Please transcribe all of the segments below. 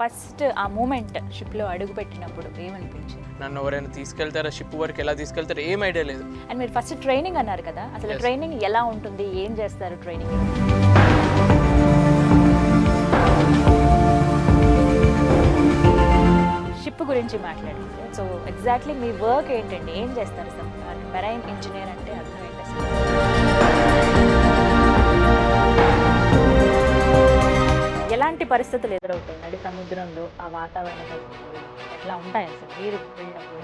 First ఆ moment షిప్లో అడుగు పెట్టినప్పుడు ఏమనిపించింది? నన్ను ఎవరైనా తీసుకెళ్తారా, షిప్ వరకు ఎలా తీసుకెళ్తారో ఏం ఐడియా లేదు. అండ్ మీరు ఫస్ట్ ట్రైనింగ్ అన్నారు కదా, అసలు Yes. ట్రైనింగ్ ఎలా ఉంటుంది, ఏం చేస్తారు ట్రైనింగ్? షిప్ గురించి మాట్లాడుకుంటే సో ఎగ్జాక్ట్లీ మీ వర్క్ ఏంటండి, ఏం చేస్తారు? సార్ మెరైన్ ఇంజనీర్ అంటే అర్థం ఏంటి అసలు? ఎలాంటి పరిస్థితులు ఎదురవుతాయి నడి సముద్రంలో, ఆ వాతావరణ పరిస్థితులు ఎట్లా ఉంటాయి అసలు మీరు వెళ్ళినప్పుడు?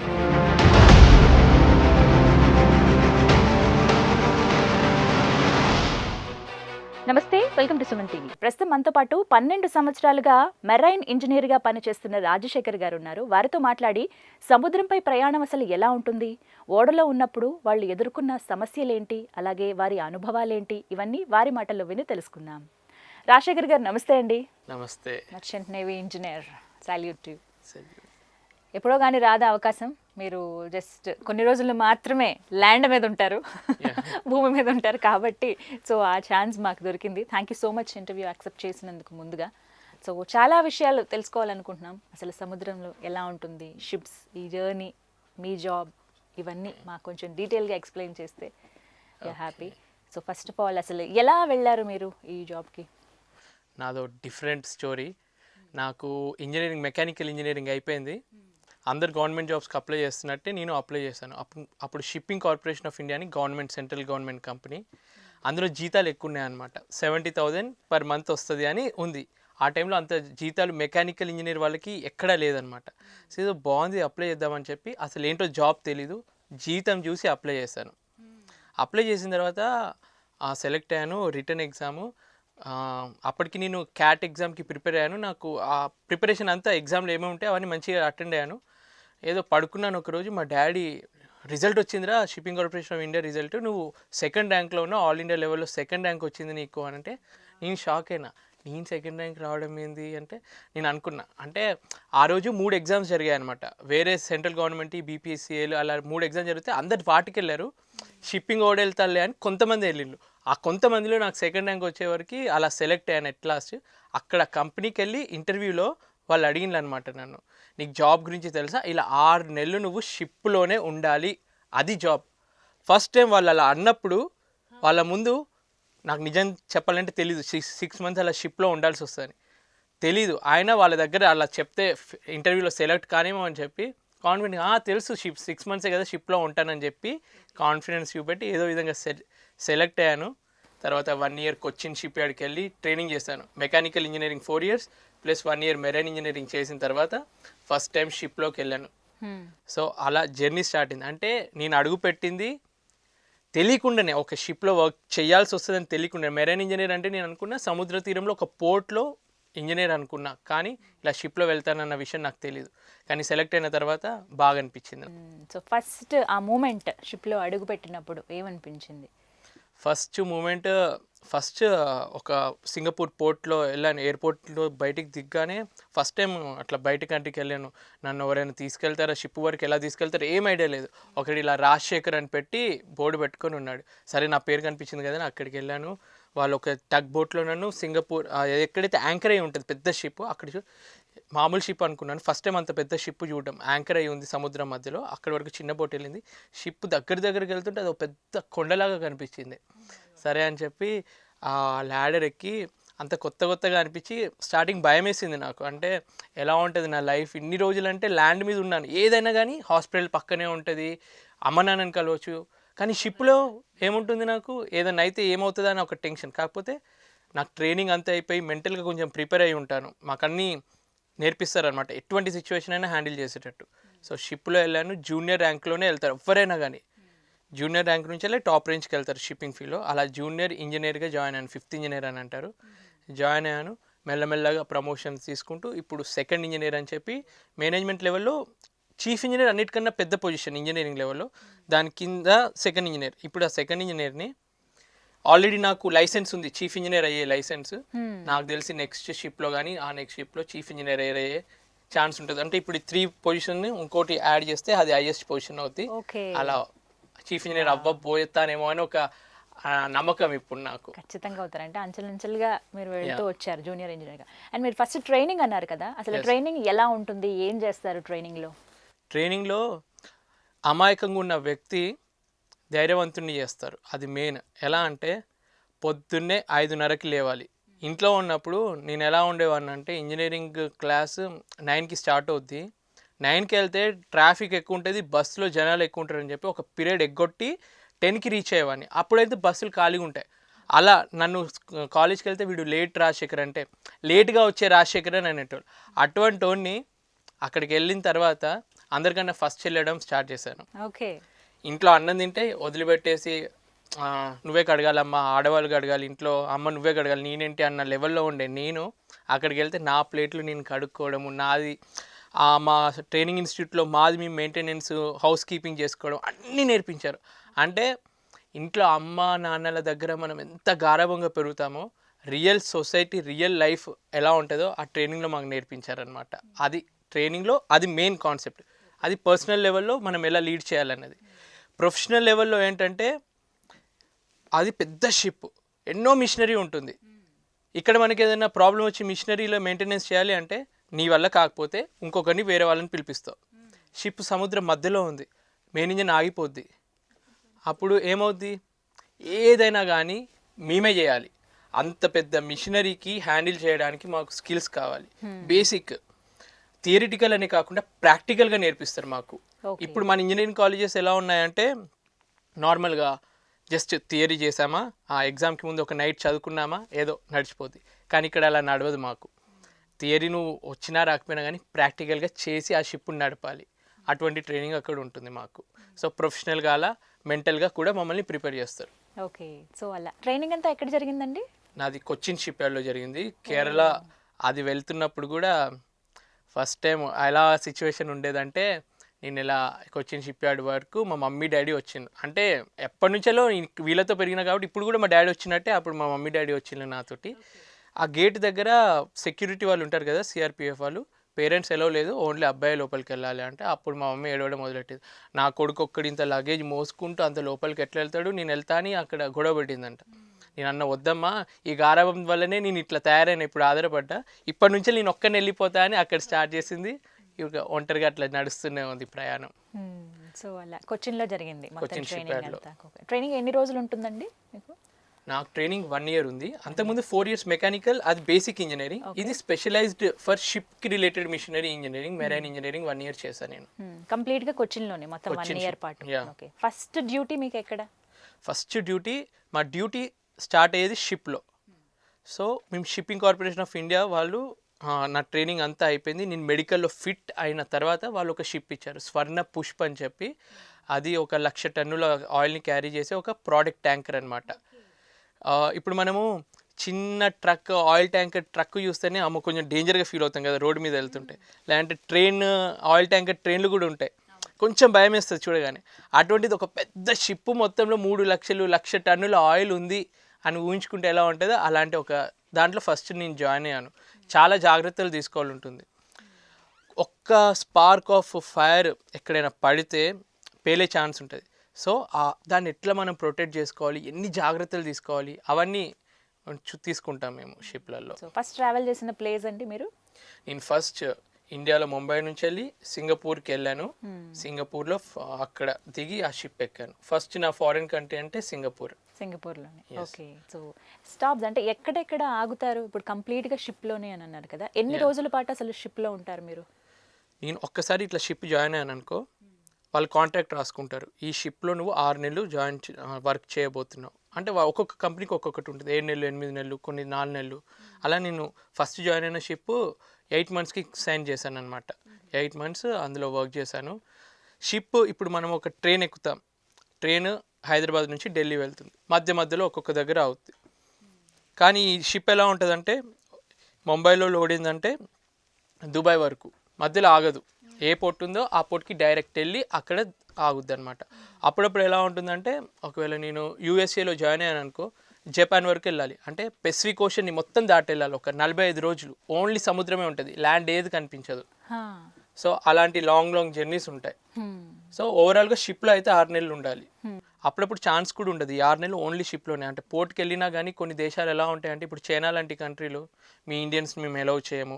నమస్తే, వెల్కమ్ టు సుమన్ టీవీ. ప్రస్తుతం మనతో పాటు 12 సంవత్సరాలుగా మెరైన్ ఇంజనీర్గా పనిచేస్తున్న రాజశేఖర్ గారు ఉన్నారు. వారితో మాట్లాడి సముద్రంపై ప్రయాణం అసలు ఎలా ఉంటుంది, ఓడలో ఉన్నప్పుడు వాళ్ళు ఎదుర్కొన్న సమస్యలేంటి, అలాగే వారి అనుభవాలేంటి, ఇవన్నీ వారి మాటల్లో విని తెలుసుకుందాం. రాజశేఖర్ గారు నమస్తే అండి. నమస్తే. Merchant navy engineer, salute you. సరే. ఎప్పుడో కానీ రాదా అవకాశం? మీరు జస్ట్ కొన్ని రోజులు మాత్రమే ల్యాండ్ మీద ఉంటారు, భూమి మీద ఉంటారు కాబట్టి సో ఆ ఛాన్స్ మాకు దొరికింది. Thank you so much interview accept చేసినందుకు ముందుగా. సో చాలా విషయాలు తెలుసుకోవాలనుకుంటున్నాం. అసలు సముద్రంలో ఎలా ఉంటుంది, షిప్స్, ఈ జర్నీ, మీ జాబ్, ఇవన్నీ మాకు కొంచెం డీటెయిల్గా ఎక్స్ప్లెయిన్ చేస్తే happy. So first of all అసలు ఎలా వెళ్ళారు మీరు ఈ జాబ్కి? నాదో డిఫరెంట్ స్టోరీ. నాకు ఇంజనీరింగ్, మెకానికల్ ఇంజనీరింగ్ అయిపోయింది. అందరు గవర్నమెంట్ జాబ్స్కి అప్లై చేస్తున్నట్టే నేను అప్లై చేశాను. అప్పుడు షిప్పింగ్ కార్పొరేషన్ ఆఫ్ ఇండియా అని గవర్నమెంట్, సెంట్రల్ గవర్నమెంట్ కంపెనీ. అందులో జీతాలు ఎక్కువ ఉన్నాయి అనమాట. 70,000 పర్ మంత్ వస్తుంది అని ఉంది. ఆ టైంలో అంత జీతాలు మెకానికల్ ఇంజనీర్ వాళ్ళకి ఎక్కడా లేదనమాట. సో ఏదో బాగుంది, అప్లై చేద్దామని చెప్పి, అసలు ఏంటో జాబ్ తెలీదు, జీతం చూసి అప్లై చేశాను. అప్లై చేసిన తర్వాత సెలెక్ట్ అయ్యాను. రిటర్న్ ఎగ్జాము, అప్పటికి నేను క్యాట్ ఎగ్జామ్కి ప్రిపేర్ అయ్యాను. నాకు ఆ ప్రిపరేషన్ అంతా, ఎగ్జామ్లో ఏమేమి ఉంటాయి అవన్నీ మంచిగా అటెండ్ అయ్యాను. ఏదో పడుకున్నాను ఒకరోజు, మా డాడీ రిజల్ట్ వచ్చిందిరా, shipping corporation of India result, నువ్వు సెకండ్ ర్యాంక్లో ఉన్నావు, ఆల్ ఇండియా లెవెల్లో సెకండ్ ర్యాంక్ వచ్చింది నీకు అని అంటే నేను షాక్ అయినా. నేను సెకండ్ ర్యాంక్ రావడం ఏంది అంటే నేను అనుకున్నా, అంటే ఆ రోజు 3 ఎగ్జామ్స్ జరిగాయి అనమాట. వేరే సెంట్రల్ గవర్నమెంట్, బీపీఎస్సీఏలు అలా 3 ఎగ్జామ్స్ జరిగితే అందరు వాటికి వెళ్ళారు. షిప్పింగ్ ఓడ వెళ్తారులే అని కొంతమంది వెళ్ళిండు. ఆ కొంతమందిలో నాకు సెకండ్ ర్యాంక్ వచ్చేవరకు అలా సెలెక్ట్ అయ్యాను ఎట్ లాస్ట్. అక్కడ కంపెనీకి వెళ్ళి ఇంటర్వ్యూలో వాళ్ళు అడిగిన అనమాట నన్ను, నీకు జాబ్ గురించి తెలుసా, ఇలా 6 నెలలు నువ్వు షిప్లోనే ఉండాలి, అది జాబ్. ఫస్ట్ టైం వాళ్ళు అలా అన్నప్పుడు వాళ్ళ ముందు నాకు నిజం చెప్పాలంటే తెలీదు, 6 మంత్స్ అలా షిప్లో ఉండాల్సి వస్తుందని తెలీదు. ఆయన వాళ్ళ దగ్గర అలా చెప్తే ఇంటర్వ్యూలో సెలెక్ట్ కానేమో అని చెప్పి కాన్ఫిడెంట్, తెలుసు 6 మంత్సే కదా షిప్లో ఉంటానని చెప్పి కాన్ఫిడెన్స్ చూపెట్టి ఏదో విధంగా సెలెక్ట్ అయ్యాను. తర్వాత 1 ఇయర్ కొచ్చిన్ షిప్ యార్డ్కి వెళ్ళి ట్రైనింగ్ చేశాను. Mechanical engineering 4 years plus 1 year marine engineering చేసిన తర్వాత ఫస్ట్ టైం షిప్లోకి వెళ్ళాను. సో అలా జర్నీ స్టార్ట్ అయింది. అంటే నేను అడుగు పెట్టింది తెలియకుండానే, ఒక షిప్లో వర్క్ చేయాల్సి వస్తుందని తెలియకుండా. మెరైన్ ఇంజనీర్ అంటే నేను అనుకున్నా సముద్ర తీరంలో ఒక పోర్ట్లో ఇంజనీర్ అనుకున్నా, కానీ ఇలా షిప్లో వెళ్తానన్న విషయం నాకు తెలియదు. కానీ సెలెక్ట్ అయిన తర్వాత బాగా అనిపించింది. సో ఫస్ట్ ఆ మూమెంట్ షిప్లో అడుగు పెట్టినప్పుడు ఏమనిపించింది? ఫస్ట్ ఒక సింగపూర్ పోర్ట్లో వెళ్ళాను. ఎయిర్పోర్ట్లో బయటికి దిగ్గానే ఫస్ట్ టైం అట్లా బయట కంట్రీకి వెళ్ళాను. నన్ను ఎవరైనా తీసుకెళ్తారా, షిప్ వరకు ఎలా తీసుకెళ్తారో ఏం ఐడియా లేదు. ఒకటి ఇలా రాజశేఖర్ అని పెట్టి బోర్డు పెట్టుకొని ఉన్నాడు. సరే నా పేరు కనిపించింది కదా, అక్కడికి వెళ్ళాను. వాళ్ళు ఒక టగ్ బోట్లో నన్ను సింగపూర్, ఎక్కడైతే యాంకర్ అయ్యి ఉంటుంది పెద్ద షిప్, అక్కడ మామూలు షిప్ అనుకున్నాను. ఫస్ట్ టైం అంత పెద్ద షిప్ చూడడం, యాంకర్ అయ్యి ఉంది సముద్రం మధ్యలో. అక్కడి వరకు చిన్న బోట్ వెళ్ళింది. షిప్ దగ్గరికి వెళ్తుంటే అది ఒక పెద్ద కొండలాగా కనిపించింది. సరే అని చెప్పి ఆ ల్యాడర్ ఎక్కి, అంత కొత్తగా అనిపించి స్టార్టింగ్ భయం వేసింది నాకు. అంటే ఎలా ఉంటుంది నా లైఫ్, ఇన్ని రోజులు అంటే ల్యాండ్ మీద ఉన్నాను, ఏదైనా కానీ హాస్పిటల్ పక్కనే ఉంటుంది, అమ్మ నాన్నని కలవచ్చు. కానీ షిప్లో ఏముంటుంది, నాకు ఏదైనా అయితే ఏమవుతుందా అని ఒక టెన్షన్. కాకపోతే నాకు ట్రైనింగ్ అంతా అయిపోయి మెంటల్గా కొంచెం ప్రిపేర్ అయి ఉంటాను. మాకు అన్నీ నేర్పిస్తారనమాట, ఎటువంటి సిచ్యువేషన్ అయినా హ్యాండిల్ చేసేటట్టు. సో షిప్లో వెళ్ళాను. జూనియర్ ర్యాంక్లోనే వెళ్తారు ఎవరైనా కానీ. జూనియర్ ర్యాంక్ నుంచి వెళ్ళి టాప్ రేంజ్కి వెళ్తారు షిప్పింగ్ ఫీల్డ్లో. అలా జూనియర్ ఇంజనీర్గా జాయిన్ అయ్యాను. 5th ఇంజనీర్ అని అంటారు. జాయిన్ అయ్యాను. మెల్లమెల్లగా ప్రమోషన్స్ తీసుకుంటూ ఇప్పుడు 2nd ఇంజనీర్ అని చెప్పి మేనేజ్మెంట్ లెవెల్లో చీఫ్ ఇంజనీర్ అన్నిటికన్నా పెద్ద పొజిషన్ ఇంజనీరింగ్ లెవెల్లో. దాని కింద 2nd ఇంజనీర్. ఇప్పుడు ఆ 2nd ఇంజనీర్ని ఆల్రెడీ నాకు లైసెన్స్ ఉంది, చీఫ్ ఇంజనీర్ అయ్యే లైసెన్స్. నాకు తెలిసి నెక్స్ట్ షిప్లో కానీ ఆ నెక్స్ట్ షిప్లో చీఫ్ ఇంజనీర్ అయ్యే ఛాన్స్ ఉంటుంది. అంటే ఇప్పుడు 3 పొజిషన్ ఇంకోటి యాడ్ చేస్తే అది హైయెస్ట్ పొజిషన్ అవుతుంది. అలా చీఫ్ ఇంజనీర్ అవ్వబోతానేమో అని ఒక నమ్మకం ఇప్పుడు నాకు. ఖచ్చితంగా అవుతారు. అంటే అంచెలంచెలుగా మీరు వెళ్తూ వచ్చారు జూనియర్ ఇంజనీర్గా. అండ్ మీరు ఫస్ట్ ట్రైనింగ్ అన్నారు కదా, అసలు ట్రైనింగ్ ఎలా ఉంటుంది, ఏం చేస్తారు ట్రైనింగ్లో? ట్రైనింగ్లో అమాయకంగా ఉన్న వ్యక్తి ధైర్యవంతుణ్ణి చేస్తారు. అది మెయిన్. ఎలా అంటే పొద్దున్నే 5:30కి లేవాలి. ఇంట్లో ఉన్నప్పుడు నేను ఎలా ఉండేవాడిని అంటే ఇంజనీరింగ్ క్లాస్ 9కి స్టార్ట్ అవుద్ది. 9కి వెళ్తే ట్రాఫిక్ ఎక్కువ ఉంటుంది, బస్సులో జనాలు ఎక్కువ ఉంటారని చెప్పి ఒక పీరియడ్ ఎగ్గొట్టి 10కి రీచ్ అయ్యేవాడిని. అప్పుడైతే బస్సులు ఖాళీగా ఉంటాయి. అలా నన్ను కాలేజ్కి వెళ్తే వీడు లేట్ రాజశేఖర్ అంటే లేట్గా వచ్చే రాజశేఖర్ అని అనేటోళ్ళు. అటువంటి వాడిని అక్కడికి వెళ్ళిన తర్వాత అందరికన్నా ఫస్ట్ వెళ్ళడం స్టార్ట్ చేశాను. ఓకే. ఇంట్లో అన్నం తింటే వదిలిపెట్టేసి నువ్వే కడగాలమ్మా, ఆడవాళ్ళు కడగాలి, ఇంట్లో అమ్మ నువ్వే కడగాలి, నేనేంటి అన్న లెవెల్లో ఉండే నేను అక్కడికి వెళ్తే నా ప్లేట్లు నేను కడుక్కోవడము, నాది మా ట్రైనింగ్ ఇన్స్టిట్యూట్లో మాది మేము మెయింటెనెన్స్ హౌస్ కీపింగ్ చేసుకోవడం అన్నీ నేర్పించారు. అంటే ఇంట్లో అమ్మ నాన్నల దగ్గర మనం ఎంత గారాభంగా పెరుగుతామో రియల్ సొసైటీ రియల్ లైఫ్ ఎలా ఉంటుందో ఆ ట్రైనింగ్లో మాకు నేర్పించారనమాట. అది ట్రైనింగ్లో అది మెయిన్ కాన్సెప్ట్. అది పర్సనల్ లెవెల్లో మనం ఎలా లీడ్ చేయాలన్నది. ప్రొఫెషనల్ లెవెల్లో ఏంటంటే అది పెద్ద షిప్, ఎన్నో మిషనరీ ఉంటుంది. ఇక్కడ మనకి ఏదైనా ప్రాబ్లం వచ్చి మిషనరీలో మెయింటెనెన్స్ చేయాలి అంటే నీ వల్ల కాకపోతే ఇంకొకరిని వేరే వాళ్ళని పిలిపిస్తావు. షిప్ సముద్రం మధ్యలో ఉంది, మెయిన్ ఇంజన్ ఆగిపోద్ది. అప్పుడు ఏమవుద్ది, ఏదైనా కానీ మేమే చేయాలి. అంత పెద్ద మిషనరీకి హ్యాండిల్ చేయడానికి మాకు స్కిల్స్ కావాలి. బేసిక్ థియరిటికల్ అనే కాకుండా ప్రాక్టికల్గా నేర్పిస్తారు మాకు. ఇప్పుడు మన ఇంజనీరింగ్ కాలేజెస్ ఎలా ఉన్నాయంటే నార్మల్గా జస్ట్ థియరీ చేసామా, ఆ ఎగ్జామ్కి ముందు ఒక నైట్ చదువుకున్నామా, ఏదో నడిచిపోద్ది. కానీ ఇక్కడ అలా నడవదు మాకు. థియరీ నువ్వు వచ్చినా రాకపోయినా కానీ ప్రాక్టికల్గా చేసి ఆ షిప్ని నడపాలి. అటువంటి ట్రైనింగ్ అక్కడ ఉంటుంది మాకు. సో ప్రొఫెషనల్గా అలా మెంటల్గా కూడా మమ్మల్ని ప్రిపేర్ చేస్తారు. ఓకే. సో అలా ట్రైనింగ్ అంతా ఎక్కడ జరిగిందండి? నాది కొచ్చిన్ షిప్ యార్డ్లో జరిగింది. కేరళ అది వెళ్తున్నప్పుడు కూడా ఫస్ట్ టైం ఎలా సిచ్యువేషన్ ఉండేదంటే నేను ఇలా కొచ్చిన్ షిప్ యార్డ్ వరకు మా మమ్మీ డాడీ వచ్చిండు. అంటే ఎప్పటి నుంచో వీళ్ళతో పెరిగినా కాబట్టి ఇప్పుడు కూడా మా డాడీ వచ్చినట్టే అప్పుడు మా మమ్మీ డాడీ వచ్చిండు నాతోటి. ఆ గేట్ దగ్గర సెక్యూరిటీ వాళ్ళు ఉంటారు కదా, సిఆర్పిఎఫ్ వాళ్ళు, పేరెంట్స్ ఎలా లేదు, ఓన్లీ అబ్బాయి లోపలికి వెళ్ళాలి అంటే అప్పుడు మా మమ్మీ ఏడవడం మొదలెట్టేది. నా కొడుకు ఒక్కడి ఇంత లగేజ్ మోసుకుంటూ అంత లోపలికి ఎట్లా వెళ్తాడు, నేను వెళ్తా అని అక్కడ గొడవ పెట్టిందంట. నేను అన్న వద్దమ్మా, ఈ గారాబం వల్లనే నేను ఇట్లా తయారైన, ఇప్పుడు ఆధారపడ్డా, ఇప్పటి నుంచి నేను ఒక్కని వెళ్ళిపోతా అని అక్కడ స్టార్ట్ చేసింది. ఇక ఒంటరిగా అట్లా నడుస్తూనే ఉంది ప్రయాణం. సో అలా కొచ్చిన్లో జరిగింది కొచ్చిన్ షిప్ యార్డ్లో. ట్రైనింగ్ ఎన్ని రోజులు ఉంటుందండి మీకు? నాకు ట్రైనింగ్ 1 year ఉంది. అంతకుముందు 4 years మెకానికల్, అది బేసిక్ ఇంజనీరింగ్. ఇది స్పెషలైజ్డ్ ఫర్ షిప్కి related machinery engineering, marine engineering 1 year చేశాను నేను. కంప్లీట్గా కొచ్చిన్లోనే మొత్తం 1 year పాటు. ఓకే. ఫస్ట్ డ్యూటీ మీకు ఎక్కడ? ఫస్ట్ డ్యూటీ మా డ్యూటీ స్టార్ట్ అయ్యేది షిప్లో. సో మేము షిప్పింగ్ కార్పొరేషన్ ఆఫ్ ఇండియా వాళ్ళు నా ట్రైనింగ్ అంతా అయిపోయింది. నేను మెడికల్లో ఫిట్ అయిన తర్వాత వాళ్ళు ఒక షిప్ ఇచ్చారు, స్వర్ణ పుష్ప్ అని చెప్పి. అది 1,00,000 టన్నుల ఆయిల్ని క్యారీ చేసే ఒక ప్రోడక్ట్ ట్యాంకర్ అనమాట. ఇప్పుడు మనము చిన్న ట్రక్, ఆయిల్ ట్యాంకర్ ట్రక్ చూస్తేనే అమ్మ కొంచెం డేంజర్గా ఫీల్ అవుతాం కదా రోడ్డు మీద వెళ్తుంటే. లేదంటే ట్రైన్, ఆయిల్ ట్యాంకర్ ట్రైన్లు కూడా ఉంటాయి, కొంచెం భయం వేస్తుంది చూడగానే. అటువంటిది ఒక పెద్ద షిప్ మొత్తంలో 3,00,000 టన్నుల ఆయిల్ ఉంది అని ఊహించుకుంటే ఎలా ఉంటుందో అలాంటి ఒక దాంట్లో ఫస్ట్ నేను జాయిన్ అయ్యాను. చాలా జాగ్రత్తలు తీసుకోవాలి ఉంటుంది. ఒక్క స్పార్క్ ఆఫ్ ఫైర్ ఎక్కడైనా పడితే పేలే ఛాన్స్ ఉంటుంది. సో దాన్ని ఎట్లా మనం ప్రొటెక్ట్ చేసుకోవాలి, ఎన్ని జాగ్రత్తలు తీసుకోవాలి, అవన్నీ తీసుకుంటాం మేము షిప్లలో. సో ఫస్ట్ ట్రావెల్ చేసిన ప్లేస్ అండి మీరు? నేను ఫస్ట్ ఇండియాలో ముంబై నుంచి వెళ్ళి సింగపూర్కి వెళ్ళాను. సింగపూర్లో అక్కడ దిగి ఆ షిప్ ఎక్కాను. ఫస్ట్ నా ఫారిన్ కంట్రీ అంటే సింగపూర్లోనే. ఓకే. సో స్టాప్స్ అంటే ఎక్కడెక్కడ ఆగుతారు? ఇప్పుడు కంప్లీట్గా షిప్లోనే అని అన్నారు కదా, ఎన్ని రోజుల పాటు అసలు షిప్లో ఉంటారు మీరు? నేను ఒక్కసారి ఇట్లా షిప్ జాయిన్ అయ్యాను అనుకో, వాళ్ళు కాంట్రాక్ట్ రాసుకుంటారు, ఈ షిప్లో నువ్వు 6 నెలలు వర్క్ చేయబోతున్నావు అంటే. ఒక్కొక్క కంపెనీకి ఒక్కొక్కటి ఉంటుంది, 7 నెలలు, 8 నెలలు, కొన్ని 4 నెలలు. అలా నేను ఫస్ట్ జాయిన్ అయిన షిప్ 8 monthsకి సైన్ చేశాను అనమాట. 8 months అందులో వర్క్ చేశాను. షిప్ ఇప్పుడు మనం ఒక ట్రైన్ ఎక్కుతాం, ట్రైన్ హైదరాబాద్ నుంచి ఢిల్లీ వెళ్తుంది, మధ్యలో ఒక్కొక్క దగ్గర అవుతుంది. కానీ ఈ షిప్ ఎలా ఉంటుందంటే ముంబైలో లోడ్ అయిందంటే దుబాయ్ వరకు మధ్యలో ఆగదు. ఏ పోర్ట్ ఉందో ఆ పోర్ట్కి డైరెక్ట్ వెళ్ళి అక్కడ ఆగుద్ది అనమాట. అప్పుడప్పుడు ఎలా ఉంటుందంటే ఒకవేళ నేను యూఎస్ఏలో జాయిన్ అయ్యాను అనుకో, జపాన్ వరకు వెళ్ళాలి అంటే పెసిఫిక్ ఓషన్ని మొత్తం దాటి వెళ్ళాలి. ఒక 45 రోజులు ఓన్లీ సముద్రమే ఉంటుంది, ల్యాండ్ ఏది కనిపించదు. సో అలాంటి లాంగ్ జర్నీస్ ఉంటాయి. సో ఓవరాల్గా షిప్లో అయితే 6 నెలలు ఉండాలి. అప్పుడప్పుడు ఛాన్స్ కూడా ఉండదు. ఈ 6 నెలలు ఓన్లీ షిప్లోనే. అంటే పోర్ట్కి వెళ్ళినా కానీ కొన్ని దేశాలు ఎలా ఉంటాయంటే, ఇప్పుడు చైనా లాంటి కంట్రీలో మీ ఇండియన్స్ మేము ఎలవ్ చేయము.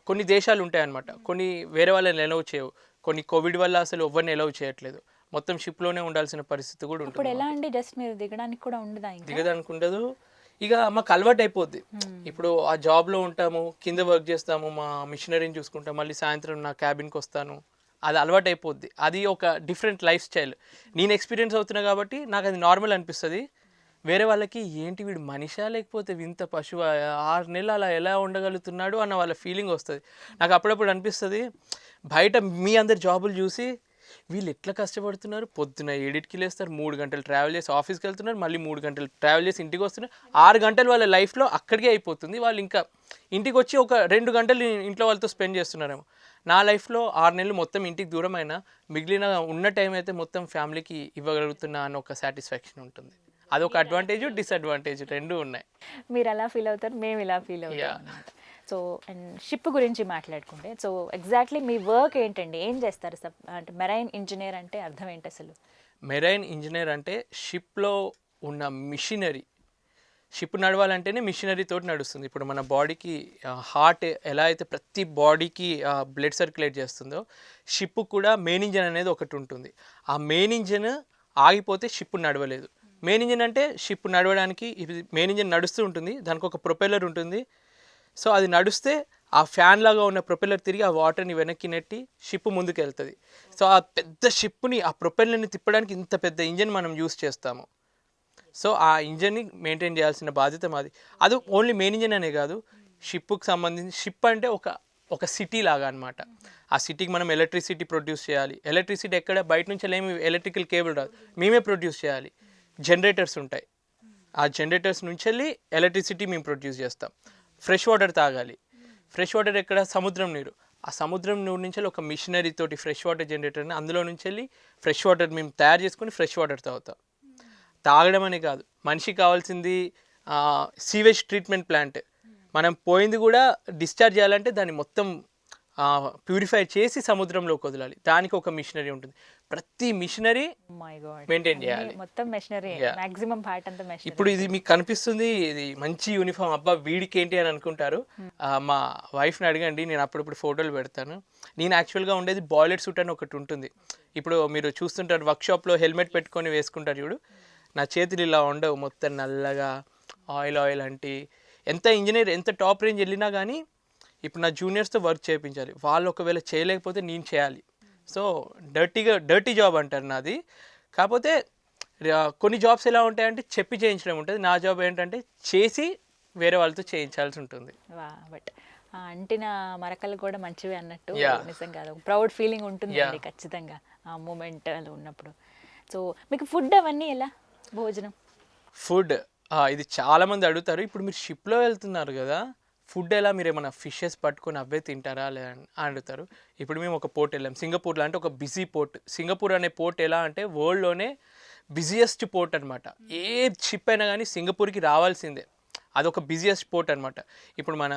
కొన్ని దేశాలు ఉంటాయన్నమాట, కొన్ని వేరే వాళ్ళని ఎలవ్ చేయవు. కొన్ని కోవిడ్ వల్ల అసలు ఎవరిని ఎలవ్ చేయట్లేదు. మొత్తం షిప్లోనే ఉండాల్సిన పరిస్థితి కూడా ఇప్పుడు ఉంటుంది. ఎలా అండి, జస్ట్ మీరు దిగడానికి కూడా ఉండదా ఇంకా? దిగడానికి ఉండదు, ఇక మాకు అలవాటు అయిపోద్ది. ఇప్పుడు ఆ జాబ్లో ఉంటాము, కింద వర్క్ చేస్తాము, మా మిషనరీని చూసుకుంటాం, మళ్ళీ సాయంత్రం నా క్యాబిన్కి వస్తాను, అది అలవాటు అయిపోద్ది. అది ఒక డిఫరెంట్ లైఫ్ స్టైల్. నేను ఎక్స్పీరియన్స్ అవుతున్నా కాబట్టి నాకు అది నార్మల్ అనిపిస్తుంది. వేరే వాళ్ళకి ఏంటి వీడు మనిషా లేకపోతే వింత పశువు, 6 నెలలు అలా ఎలా ఉండగలుగుతున్నాడు అన్న వాళ్ళ ఫీలింగ్ వస్తుంది. నాకు అప్పుడప్పుడు అనిపిస్తుంది, బయట మీ అందరి జాబులు చూసి వీళ్ళు ఎట్లా కష్టపడుతున్నారు. పొద్దున 7కి లేస్తారు, 3 గంటలు ట్రావెల్ చేసి ఆఫీస్కి వెళ్తున్నారు, మళ్ళీ 3 గంటలు ట్రావెల్ చేసి ఇంటికి వస్తున్నారు. 6 గంటలు వాళ్ళ లైఫ్లో అక్కడికే అయిపోతుంది. వాళ్ళు ఇంకా ఇంటికి వచ్చి ఒక 2 గంటలు ఇంట్లో వాళ్ళతో స్పెండ్ చేస్తున్నారేమో. నా లైఫ్లో 6 నెలలు మొత్తం ఇంటికి దూరమైనా మిగిలిన ఉన్న టైం అయితే మొత్తం ఫ్యామిలీకి ఇవ్వగలుగుతున్నా అన్న ఒక సాటిస్ఫాక్షన్ ఉంటుంది. అదొక అడ్వాంటేజ్, డిసడ్వాంటేజ్ రెండు ఉన్నాయి. మీరు అలా ఫీల్ అవుతారు, మేము ఇలా ఫీల్ అవుతాం అన్నమాట. సో అండ్ షిప్ గురించి మాట్లాడుకుంటే, సో ఎగ్జాక్ట్లీ మీ వర్క్ ఏంటండి, ఏం చేస్తారు? అంటే మెరైన్ ఇంజనీర్ అంటే అర్థం ఏంటి అసలు? మెరైన్ ఇంజనీర్ అంటే షిప్లో ఉన్న మిషనరీ. షిప్ నడవాలంటేనే మిషనరీ తోటి నడుస్తుంది. ఇప్పుడు మన బాడీకి హార్ట్ ఎలా అయితే ప్రతి బాడీకి బ్లడ్ సర్క్యులేట్ చేస్తుందో, షిప్ కూడా మెయిన్ ఇంజన్ అనేది ఒకటి ఉంటుంది. ఆ మెయిన్ ఇంజన్ ఆగిపోతే షిప్ నడవలేదు. మెయిన్ ఇంజన్ అంటే షిప్ నడవడానికి మెయిన్ ఇంజన్ నడుస్తూ ఉంటుంది, దానికి ఒక ప్రొపెల్లర్ ఉంటుంది. సో అది నడుస్తే ఆ ఫ్యాన్ లాగా ఉన్న ప్రొపెల్లర్ తిరిగి ఆ వాటర్ని వెనక్కి నెట్టి షిప్ ముందుకు వెళ్తుంది. సో ఆ పెద్ద షిప్ని, ఆ ప్రొపెల్లర్ని తిప్పడానికి ఇంత పెద్ద ఇంజన్ మనం యూస్ చేస్తాము. సో ఆ ఇంజన్ని మెయింటైన్ చేయాల్సిన బాధ్యత మాది. అది ఓన్లీ మెయిన్ ఇంజన్ అనే కాదు, షిప్కి సంబంధించి షిప్ అంటే ఒక సిటీ లాగా అనమాట. ఆ సిటీకి మనం ఎలక్ట్రిసిటీ ప్రొడ్యూస్ చేయాలి. ఎలక్ట్రిసిటీ ఎక్కడ బయట నుంచి ఏమి ఎలక్ట్రికల్ కేబుల్ రాదు, మేమే ప్రొడ్యూస్ చేయాలి. జనరేటర్స్ ఉంటాయి, ఆ జనరేటర్స్ నుంచి వెళ్ళి ఎలక్ట్రిసిటీ మేము ప్రొడ్యూస్ చేస్తాం. ఫ్రెష్ వాటర్ తాగాలి. ఫ్రెష్ వాటర్ ఎక్కడ? సముద్రం నీరు. ఆ సముద్రం నీరు నుంచి ఒక మిషనరీ తోటి ఫ్రెష్ వాటర్ జనరేటర్ని అందులో నుంచి వెళ్ళి ఫ్రెష్ వాటర్ మేము తయారు చేసుకొని ఫ్రెష్ వాటర్ తాగుతాం. తాగడం అనే కాదు, మనిషికి కావాల్సింది సీవేజ్ ట్రీట్మెంట్ ప్లాంట్. మనం పోయింది కూడా డిశ్చార్జ్ చేయాలంటే దాన్ని మొత్తం ప్యూరిఫై చేసి సముద్రంలోకి వదలాలి. దానికి ఒక మిషనరీ ఉంటుంది. ప్రతి మిషనరీ మెయింటైన్ చేయాలి. మొత్తం మెషినరీ, మాక్సిమం పార్ట్ అంతా మెషినరీ. ఇప్పుడు ఇది మీకు కనిపిస్తుంది, ఇది మంచి యూనిఫామ్, అబ్బా వీడికి ఏంటి అని అనుకుంటారు. మా వైఫ్ని అడగండి, నేను అప్పుడప్పుడు ఫోటోలు పెడతాను. నేను యాక్చువల్గా ఉండేది బాయిలర్ సూట్ అని ఒకటి ఉంటుంది. ఇప్పుడు మీరు చూస్తుంటారు వర్క్షాప్లో హెల్మెట్ పెట్టుకొని వేసుకుంటారు చూడు, నా చేతులు ఇలా ఉండవు, మొత్తం నల్లగా ఆయిల్ అంటే. ఎంత ఇంజనీర్ ఎంత టాప్ రేంజ్ వెళ్ళినా కానీ ఇప్పుడు నా జూనియర్స్తో వర్క్ చేయించాలి. వాళ్ళు ఒకవేళ చేయలేకపోతే నేను చేయాలి. సో డర్టీ జాబ్ అంటారు నాది. కాకపోతే కొన్ని జాబ్స్ ఎలా ఉంటాయంటే చెప్పి చేయించడం ఉంటుంది. నా జాబ్ ఏంటంటే చేసి వేరే వాళ్ళతో చేయించాల్సి ఉంటుంది. బట్ అంటిన మరకలు కూడా మంచివి అన్నట్టు, నిజంగా ప్రౌడ్ ఫీలింగ్ ఉంటుంది అండి ఖచ్చితంగా ఆ మూమెంట్ ఉన్నప్పుడు. సో మీకు ఫుడ్ అవన్నీ ఎలా, భోజనం? ఫుడ్ ఇది చాలామంది అడుగుతారు. ఇప్పుడు మీరు షిప్లో వెళ్తున్నారు కదా, ఫుడ్ ఎలా, మీరు ఏమైనా ఫిషెస్ పట్టుకొని అవే తింటారా లేదా అని అడుగుతారు. ఇప్పుడు మేము ఒక పోర్ట్ వెళ్ళాం, సింగపూర్లో. అంటే ఒక బిజీ పోర్ట్. సింగపూర్ అనే పోర్ట్ ఎలా అంటే వరల్డ్లోనే బిజియెస్ట్ పోర్ట్ అనమాట. ఏ షిప్ అయినా కానీ సింగపూర్కి రావాల్సిందే. అదొక బిజియెస్ట్ పోర్ట్ అనమాట. ఇప్పుడు మన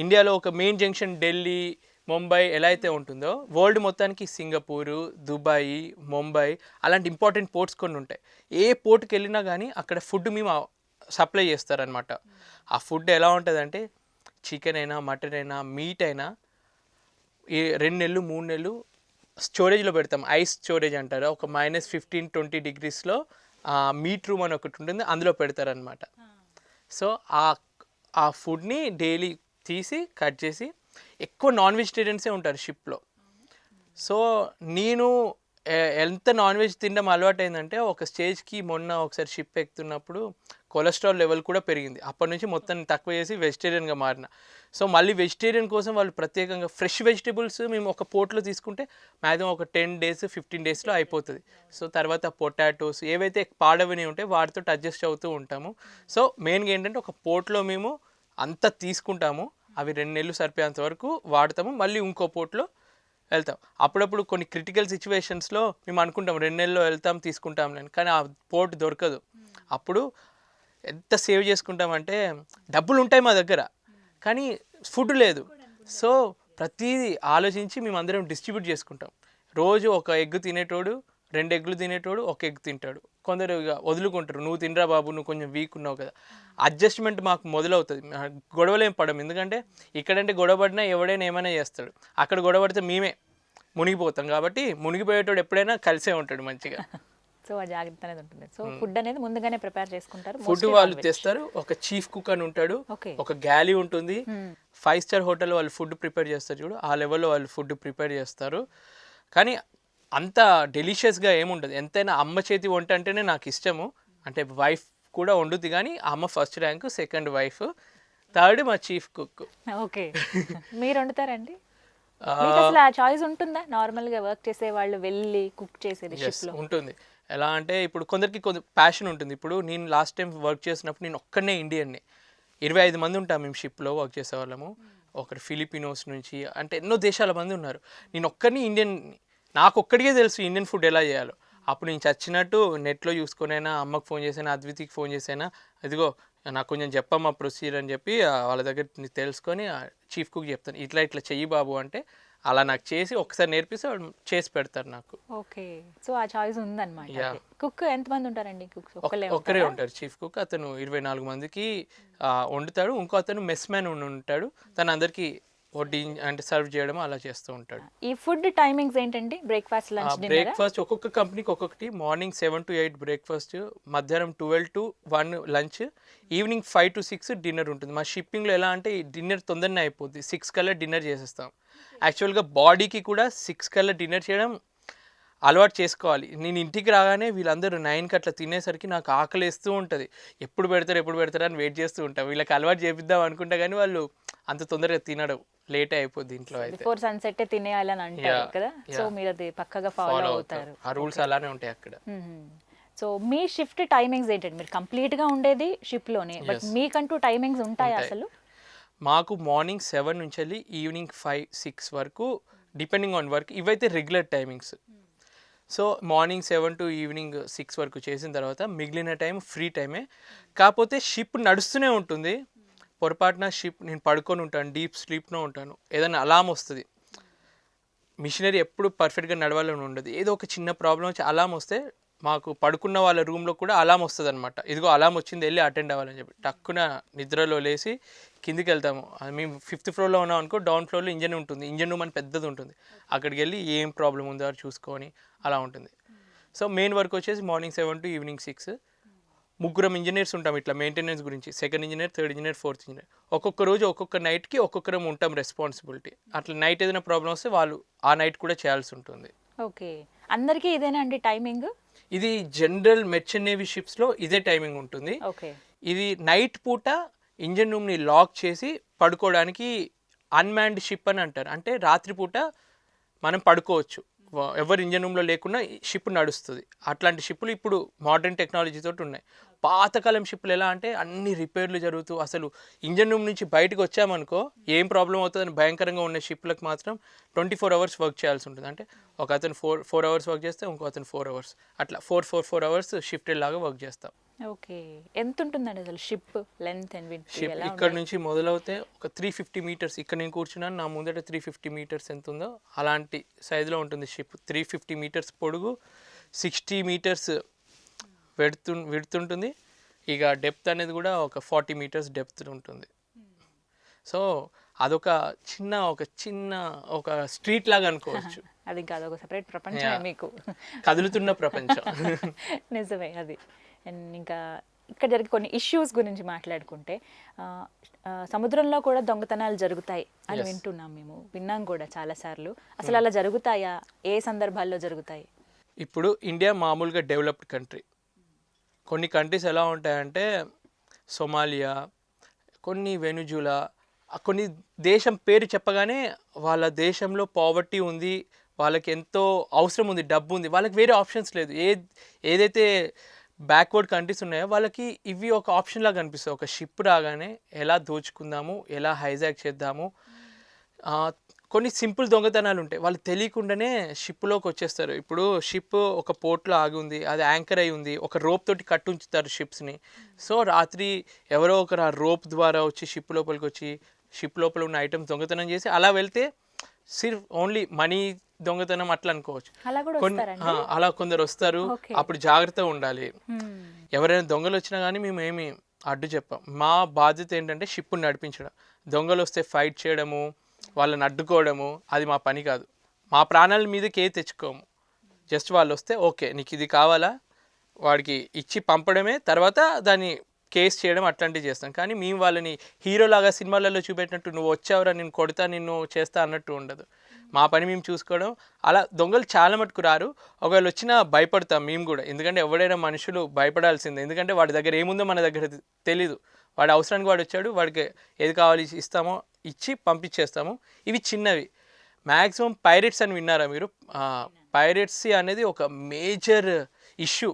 ఇండియాలో ఒక మెయిన్ జంక్షన్ ఢిల్లీ, ముంబై ఎలా అయితే ఉంటుందో, వరల్డ్ మొత్తానికి సింగపూరు, దుబాయ్, ముంబై అలాంటి ఇంపార్టెంట్ పోర్ట్స్ కొన్ని ఉంటాయి. ఏ పోర్ట్కి వెళ్ళినా కానీ అక్కడ ఫుడ్ మేము సప్లై చేస్తారనమాట. ఆ ఫుడ్ ఎలా ఉంటుందంటే చికెన్ అయినా, మటన్ అయినా, మీట్ అయినా 2 నెలలు 3 నెలలు స్టోరేజ్లో పెడతాం. ఐస్ స్టోరేజ్ అంటారు. ఒక -15-20 degreesలో మీట్ రూమ్ అని ఒకటి ఉంటుంది, అందులో పెడతారనమాట. సో ఆ ఫుడ్ని డైలీ తీసి కట్ చేసి, ఎక్కువ నాన్ వెజిటేరియన్సే ఉంటారు షిప్లో. సో నేను ఎంత నాన్ వెజ్ తినడం అలవాటు అయిందంటే, ఒక స్టేజ్కి మొన్న ఒకసారి షిప్ ఎక్కుతున్నప్పుడు కొలెస్ట్రాల్ లెవెల్ కూడా పెరిగింది. అప్పటి నుంచి మొత్తం తక్కువ చేసి వెజిటేరియన్గా మారిన. సో మళ్ళీ వెజిటేరియన్ కోసం వాళ్ళు ప్రత్యేకంగా ఫ్రెష్ వెజిటేబుల్స్ మేము ఒక పోర్ట్లో తీసుకుంటే మ్యాక్సిమం ఒక 10 days 15 daysలో అయిపోతుంది. సో తర్వాత పొటాటోస్ ఏవైతే పాడవని ఉంటే వాటితో అడ్జస్ట్ అవుతూ ఉంటాము. సో మెయిన్గా ఏంటంటే ఒక పోర్ట్లో మేము అంతా తీసుకుంటాము, అవి 2 నెలలు సరిపోయేంత వరకు వాడతాము, మళ్ళీ ఇంకో పోర్ట్లో వెళ్తాం. అప్పుడప్పుడు కొన్ని క్రిటికల్ సిచ్యువేషన్స్లో మేము అనుకుంటాం 2 నెలల్లో వెళ్తాం తీసుకుంటాం అని, కానీ ఆ పోర్ట్ దొరకదు. అప్పుడు ఎంత సేవ్ చేసుకుంటామంటే, డబ్బులు ఉంటాయి మా దగ్గర కానీ ఫుడ్ లేదు. సో ప్రతిదీ ఆలోచించి మేము అందరం డిస్ట్రిబ్యూట్ చేసుకుంటాం. రోజు ఒక ఎగ్ తినేటోడు 2 ఎగ్గులు తినేటోడు 1 ఎగ్ తింటాడు. కొందరు ఇక వదులుకుంటారు, నువ్వు తినరా బాబు, నువ్వు కొంచెం వీక్ ఉన్నావు కదా. అడ్జస్ట్మెంట్ మాకు మొదలవుతుంది. గొడవలు ఏం పడము, ఎందుకంటే ఇక్కడంటే గొడవ పడినా ఎవడైనా ఏమైనా చేస్తాడు, అక్కడ గొడవ పడితే మేమే మునిగిపోతాం. కాబట్టి మునిగిపోయేటోడు ఎప్పుడైనా కలిసే ఉంటాడు మంచిగా. సో ఆ జాగ్రత్త అనేది ఉంటుంది. సో ఫుడ్ అనేది ముందుగానే ప్రిపేర్ చేసుకుంటారు. ఫుడ్ వాళ్ళు తెస్తారు, ఒక చీఫ్ కుక్ అని ఉంటాడు, ఒక గ్యాలీ ఉంటుంది. 5 స్టార్ హోటల్ వాళ్ళు ఫుడ్ ప్రిపేర్ చేస్తారు చూడు, ఆ లెవెల్లో వాళ్ళు ఫుడ్ ప్రిపేర్ చేస్తారు. కానీ అంత డెలిషియస్గా ఏముండదు. ఎంతైనా అమ్మ చేతి వంట అంటేనే నాకు ఇష్టము. అంటే వైఫ్ కూడా వండుద్ది, కానీ అమ్మ first rank, second wife, third మా చీఫ్ కుక్. ఓకే, మీరు వండుతారండి? మీకు అసలు ఆ చాయిస్ ఉంటుందా? నార్మల్గా వర్క్ చేసే వాళ్ళు వెళ్ళి కుక్ చేసేది షిప్లో ఉంటుంది. ఎలా అంటే ఇప్పుడు కొందరికి కొంత ప్యాషన్ ఉంటుంది. ఇప్పుడు నేను లాస్ట్ టైం వర్క్ చేసినప్పుడు నేను ఒక్కడనే ఇండియన్ని, 25 మంది ఉంటాం మేము షిప్లో వర్క్ చేసే వాళ్ళము. ఒకరు ఫిలిపినోస్ నుంచి, అంటే ఎన్నో దేశాల మంది ఉన్నారు. నేను ఒక్కడిని ఇండియన్, నాకు ఒక్కడికే తెలుసు ఇండియన్ ఫుడ్ ఎలా చేయాలో. అప్పుడు నేను చచ్చినట్టు నెట్లో చూసుకొనైనా, అమ్మకు ఫోన్ చేసైనా, అద్వితికి ఫోన్ చేసైనా, ఇదిగో నాకు కొంచెం చెప్పమ్మా ప్రొసీజర్ అని చెప్పి వాళ్ళ దగ్గర తెలుసుకొని చీఫ్ కుక్ చెప్తాను, ఇట్లా ఇట్లా చెయ్యి బాబు అంటే అలా నాకు చేసి ఒకసారి నేర్పిస్తే వాళ్ళు చేసి పెడతారు నాకు. ఓకే, సో ఆ చాయిస్ ఉందన్నమాట. కుక్ ఎంతమంది ఉంటారండి? కుక్స్ ఒక్కరే ఉంటారు చీఫ్ కుక్. అతను 24 మందికి వండుతాడు. ఇంకో అతను మెస్ మ్యాన్ ఉంటాడు, తను అందరికి వడ్డీ అంటే సర్వ్ చేయడం అలా చేస్తూ ఉంటాడు. ఈ ఫుడ్ టైమింగ్స్ ఏంటండి? Breakfast, lunch, dinner? బ్రేక్ఫాస్ట్ ఒక్కొక్క కంపెనీకి ఒక్కొక్కటి. మార్నింగ్ 7 to 8 బ్రేక్ఫాస్ట్, మధ్యాహ్నం 12 to 1 lunch, evening 5 to 6 dinner ఉంటుంది. మా షిప్పింగ్లో ఎలా అంటే డిన్నర్ తొందరనే అయిపోద్ది, 6 కల్లా డిన్నర్ చేసేస్తాం. యాక్చువల్గా బాడీకి కూడా 6 కల్లా డిన్నర్ చేయడం అలవాటు చేసుకోవాలి. నేను ఇంటికి రాగానే వీళ్ళందరూ 9కి అట్లా తినేసరికి నాకు ఆకలి వేస్తూ ఉంటుంది. ఎప్పుడు పెడతారు అని వెయిట్ చేస్తూ ఉంటాను. వీళ్ళకి అలవాటు చేపిద్దాం అనుకుంటా, కానీ వాళ్ళు అంత తొందరగా తినడం, లేటే అయిపోద్ది ఇంట్లో. అయితే బిఫోర్ సన్సెట్ తినేయాలని అంటారు కదా, సో మీరు అది పక్కగా ఫాలో అవుతారు. ఆ రూల్స్ అలానే ఉంటాయి అక్కడ. సో మీ షిఫ్ట్ టైమింగ్స్ ఏంటంటే, మీరు కంప్లీట్ గా ఉండేది షిప్ లోనే, బట్ మీకంటూ టైమింగ్స్ ఉంటాయి అసలు? మాకు మార్నింగ్ 7 నుంచి వెళ్ళి ఈవినింగ్ 5-6 వరకు, డిపెండింగ్ ఆన్ వర్క్, ఇవైతే regular timings. So morning 7 to evening 6 వరకు చేసిన తర్వాత మిగిలిన టైం ఫ్రీ టైమే. కాకపోతే షిప్ నడుస్తూనే ఉంటుంది. పొరపాటున షిప్ నేను పడుకొని ఉంటాను, డీప్ స్లీప్లో ఉంటాను, ఏదైనా అలారం వస్తుంది. మిషనరీ ఎప్పుడు పర్ఫెక్ట్గా నడవాలని ఉండదు. ఏదో ఒక చిన్న ప్రాబ్లం వచ్చి అలారం వస్తే మాకు పడుకున్న వాళ్ళ రూమ్లో కూడా అలారం వస్తుంది అనమాట. ఇదిగో అలారం వచ్చింది, వెళ్ళి అటెండ్ అవ్వాలని చెప్పి టక్కున నిద్రలో లేచి కిందికి వెళ్తాము. మేము 5th ఫ్లోర్లో ఉన్నాం అనుకో, డౌన్ ఫ్లోర్లో ఇంజన్ ఉంటుంది, ఇంజన్ రూమ్ అని పెద్దది ఉంటుంది. అక్కడికి వెళ్ళి ఏం ప్రాబ్లం ఉందో చూసుకొని అలా ఉంటుంది. సో మెయిన్ వర్క్ వచ్చేసి మార్నింగ్ 7 to ఈవినింగ్ 6. ముగ్గురం ఇంజనీర్స్ ఉంటాం ఇట్లా మెయింటెనెన్స్ గురించి, second engineer, third engineer, fourth engineer. ఒక్కొక్క రోజు ఒక్కొక్క నైట్కి ఒక్కొక్కరం ఉంటాం రెస్పాన్సిబిలిటీ. అట్లా నైట్ ఏదైనా ప్రాబ్లం వస్తే వాళ్ళు ఆ నైట్ కూడా చేయాల్సి ఉంటుంది. ఓకే, అందరికీ ఇదేనా అండి టైమింగ్? ఇది జనరల్ మెర్చెంట్ నేవీ షిప్స్లో ఇదే టైమింగ్ ఉంటుంది. ఓకే, ఇది నైట్ పూట ఇంజన్ రూమ్ని లాక్ చేసి పడుకోవడానికి అన్మ్యాన్డ్ షిప్ అని అంటారు. అంటే రాత్రిపూట మనం పడుకోవచ్చు, ఎవరు ఇంజన్ రూమ్లో లేకుండా షిప్ నడుస్తుంది. అట్లాంటి షిప్పులు ఇప్పుడు మోడర్న్ టెక్నాలజీతో ఉన్నాయి. పాతకాలం షిప్పులు ఎలా అంటే అన్ని రిపేర్లు జరుగుతూ అసలు ఇంజన్ రూమ్ నుంచి బయటకు వచ్చామనుకో ఏం ప్రాబ్లం అవుతుందని భయంకరంగా ఉన్న షిప్లకు మాత్రం 24 hours వర్క్ చేయాల్సి ఉంటుంది. అంటే ఒక అతను 4 hours వర్క్ చేస్తే ఇంకో అతను 4 hours, అట్లా 4 hours షిఫ్ట్ లాగా వర్క్ చేస్తాం. ఓకే, ఎంత ఉంటుందండి అసలు ship length and width? Ship ఇక్కడ నుంచి మొదలవుతే ఒక 350 meters. ఇక్కడ నేను కూర్చున్నాను, నా ముందట 350 meters ఎంత ఉందో అలాంటి సైజులో ఉంటుంది షిప్. 350 meters పొడుగు, 60 meters విడుతుంటుంది. ఇక డెప్త్ అనేది కూడా ఒక 40 meters డెప్త్ ఉంటుంది. సో అదొక చిన్న ఒక స్ట్రీట్ లాగా అనుకోవచ్చు. అది కాదు, ఒక సెపరేట్ ప్రపంచమే మీకు, కదులుతున్న ప్రపంచం. నిజమే అది. అండ్ ఇంకా ఇక్కడ జరిగే కొన్ని ఇష్యూస్ గురించి మాట్లాడుకుంటే, సముద్రంలో కూడా దొంగతనాలు జరుగుతాయి అని వింటున్నాం, మేము విన్నాం కూడా చాలాసార్లు. అసలు అలా జరుగుతాయా? ఏ సందర్భాల్లో జరుగుతాయి? ఇప్పుడు ఇండియా మామూలుగా డెవలప్డ్ కంట్రీ. కొన్ని కంట్రీస్ ఎలా ఉంటాయంటే సొమాలియా, కొన్ని వెనుజులా, కొన్ని దేశం పేరు చెప్పగానే వాళ్ళ దేశంలో పావర్టీ ఉంది, వాళ్ళకి ఎంతో అవసరం ఉంది, డబ్బు ఉంది, వాళ్ళకి వేరే ఆప్షన్స్ లేదు. ఏదైతే బ్యాక్వర్డ్ కంట్రీస్ ఉన్నాయో వాళ్ళకి ఇవి ఒక ఆప్షన్ లాగా అనిపిస్తాయి. ఒక షిప్ రాగానే ఎలా దోచుకుందాము, ఎలా హైజాక్ చేద్దాము. కొన్ని సింపుల్ దొంగతనాలు ఉంటాయి, వాళ్ళు తెలియకుండానే షిప్లోకి వచ్చేస్తారు. ఇప్పుడు షిప్ ఒక పోర్ట్లో ఆగి ఉంది, అది యాంకర్ అయి ఉంది, ఒక రోప్ తోటి కట్టు ఉంచుతారు షిప్స్ని. సో రాత్రి ఎవరో ఒకరు ఆ రోప్ ద్వారా వచ్చి షిప్ లోపలికి వచ్చి షిప్ లోపల ఉన్న ఐటమ్స్ దొంగతనం చేసి అలా వెళ్తే సిర్ఫ్ ఓన్లీ మనీ దొంగతనం అట్లా అనుకోవచ్చు. అలా కూడా కొన్ని వస్తారండి? అలా కొందరు వస్తారు. Okay. అప్పుడు జాగ్రత్తగా ఉండాలి. ఎవరైనా దొంగలు వచ్చినా కానీ మేము ఏమి అడ్డు చెప్పాం. మా బాధ్యత ఏంటంటే షిప్ను నడిపించడం. దొంగలు వస్తే ఫైట్ చేయడము, వాళ్ళని అడ్డుకోవడము అది మా పని కాదు. మా ప్రాణాల మీదకి ఏ తెచ్చుకోము. జస్ట్ వాళ్ళు వస్తే ఓకే నీకు ఇది కావాలా వాడికి ఇచ్చి పంపడమే, తర్వాత దాన్ని కేస్ చేయడం అట్లాంటివి చేస్తాం. కానీ మేము వాళ్ళని హీరోలాగా సినిమాలలో చూపెట్టినట్టు నువ్వు వచ్చావురా నేను కొడతా నిన్ను చేస్తా అన్నట్టు ఉండదు. మా పని మేము చూసుకోవడం. అలా దొంగలు చాలా మటుకు రారు. ఒకవేళ వచ్చినా భయపడతాం మేము కూడా, ఎందుకంటే ఎవడైనా మనుషులు భయపడాల్సిందే. ఎందుకంటే వాడి దగ్గర ఏముందో మన దగ్గర తెలీదు. వాడి అవసరానికి వాడు వచ్చాడు, వాడికి ఏది కావాలి ఇస్తామో ఇచ్చి పంపించేస్తాము. ఇవి చిన్నవి. మ్యాక్సిమం పైరేట్స్ అని విన్నారా మీరు? పైరేట్సీ అనేది ఒక మేజర్ ఇష్యూ.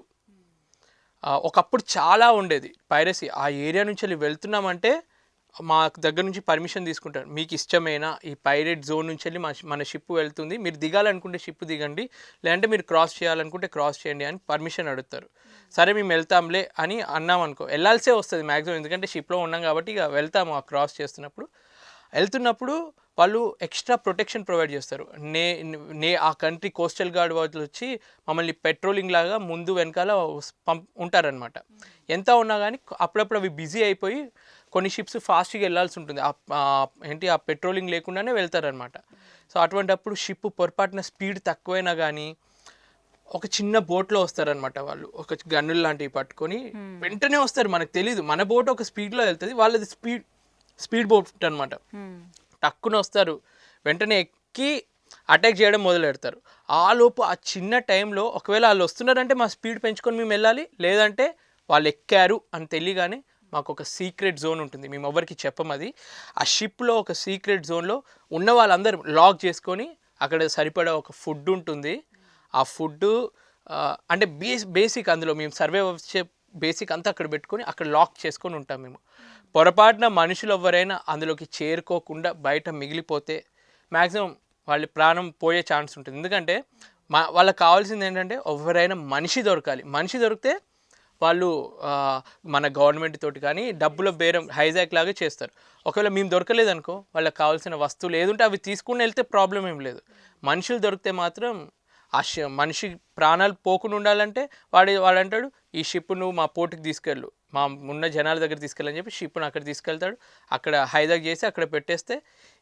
ఒకప్పుడు చాలా ఉండేది పైరసీ. ఆ ఏరియా నుంచి వెళ్ళి వెళ్తున్నామంటే మా దగ్గర నుంచి పర్మిషన్ తీసుకుంటారు. మీకు ఇష్టమేనా ఈ పైరేట్ జోన్ నుంచి వెళ్ళి మన షిప్ వెళ్తుంది, మీరు దిగాలనుకుంటే షిప్ దిగండి, లేదంటే మీరు క్రాస్ చేయాలనుకుంటే క్రాస్ చేయండి అని పర్మిషన్ అడుగుతారు. సరే మేము వెళ్తాంలే అని అన్నాం అనుకో, వెళ్ళాల్సే వస్తుంది మ్యాక్సిమం, ఎందుకంటే షిప్లో ఉన్నాం కాబట్టి ఇక వెళ్తాము. ఆ క్రాస్ వెళ్తున్నప్పుడు వాళ్ళు ఎక్స్ట్రా ప్రొటెక్షన్ ప్రొవైడ్ చేస్తారు. ఆ కంట్రీ కోస్టల్ గార్డ్ వాళ్ళు వచ్చి మమ్మల్ని పెట్రోలింగ్ లాగా ముందు వెనకాల ఉంటారనమాట. ఎంత ఉన్నా కానీ అప్పుడప్పుడు అవి బిజీ అయిపోయి కొన్ని షిప్స్ ఫాస్ట్గా వెళ్ళాల్సి ఉంటుంది. ఆ పెట్రోలింగ్ లేకుండానే వెళ్తారనమాట. సో అటువంటిప్పుడు షిప్ పొరపాటున స్పీడ్ తక్కువైనా కానీ ఒక చిన్న బోట్లో వస్తారనమాట. వాళ్ళు ఒక గన్నులు లాంటివి పట్టుకొని వెంటనే వస్తారు. మనకు తెలీదు, మన బోట్ ఒక స్పీడ్లో వెళ్తుంది, వాళ్ళది స్పీడ్ బోట్ అనమాట. టక్కున వస్తారు, వెంటనే ఎక్కి అటాక్ చేయడం మొదలు పెడతారు. లోపు ఆ చిన్న టైంలో ఒకవేళ వాళ్ళు వస్తున్నారంటే మా స్పీడ్ పెంచుకొని మేము వెళ్ళాలి, లేదంటే వాళ్ళు ఎక్కారు అని తెలియగానే మాకు ఒక సీక్రెట్ జోన్ ఉంటుంది. మేము ఎవరికి చెప్పం అది. ఆ షిప్లో ఒక సీక్రెట్ జోన్లో ఉన్న వాళ్ళందరూ లాక్ చేసుకొని అక్కడ సరిపడా ఒక ఫుడ్ ఉంటుంది. ఆ ఫుడ్ అంటే బేసిక్ అందులో మేము సర్వే వచ్చే బేసిక్ అంతా అక్కడ పెట్టుకొని అక్కడ లాక్ చేసుకొని ఉంటాం మేము. పొరపాటున మనుషులు ఎవరైనా అందులోకి చేరుకోకుండా బయట మిగిలిపోతే మ్యాక్సిమం వాళ్ళ ప్రాణం పోయే ఛాన్స్ ఉంటుంది. ఎందుకంటే వాళ్ళకి కావాల్సింది ఏంటంటే ఎవరైనా మనిషి దొరకాలి. మనిషి దొరికితే వాళ్ళు మన గవర్నమెంట్ తోటి కానీ డబ్బుల బేరం హైజాక్ లాగా చేస్తారు. ఒకవేళ మేము దొరకలేదనుకో, వాళ్ళకి కావాల్సిన వస్తువులు ఏదుంటే అవి తీసుకుని వెళ్తే ప్రాబ్లం ఏం లేదు. మనుషులు దొరికితే మాత్రం మనిషి ప్రాణాలు పోకుండా ఉండాలంటే వాడు అంటాడు ఈ షిప్ నువ్వు మా పోర్టుకి తీసుకెళ్ళు, మా ఉన్న జనాల దగ్గర తీసుకెళ్ళని చెప్పి షిప్ను అక్కడ తీసుకెళ్తాడు. అక్కడ హైజాక్ చేసి అక్కడ పెట్టేస్తే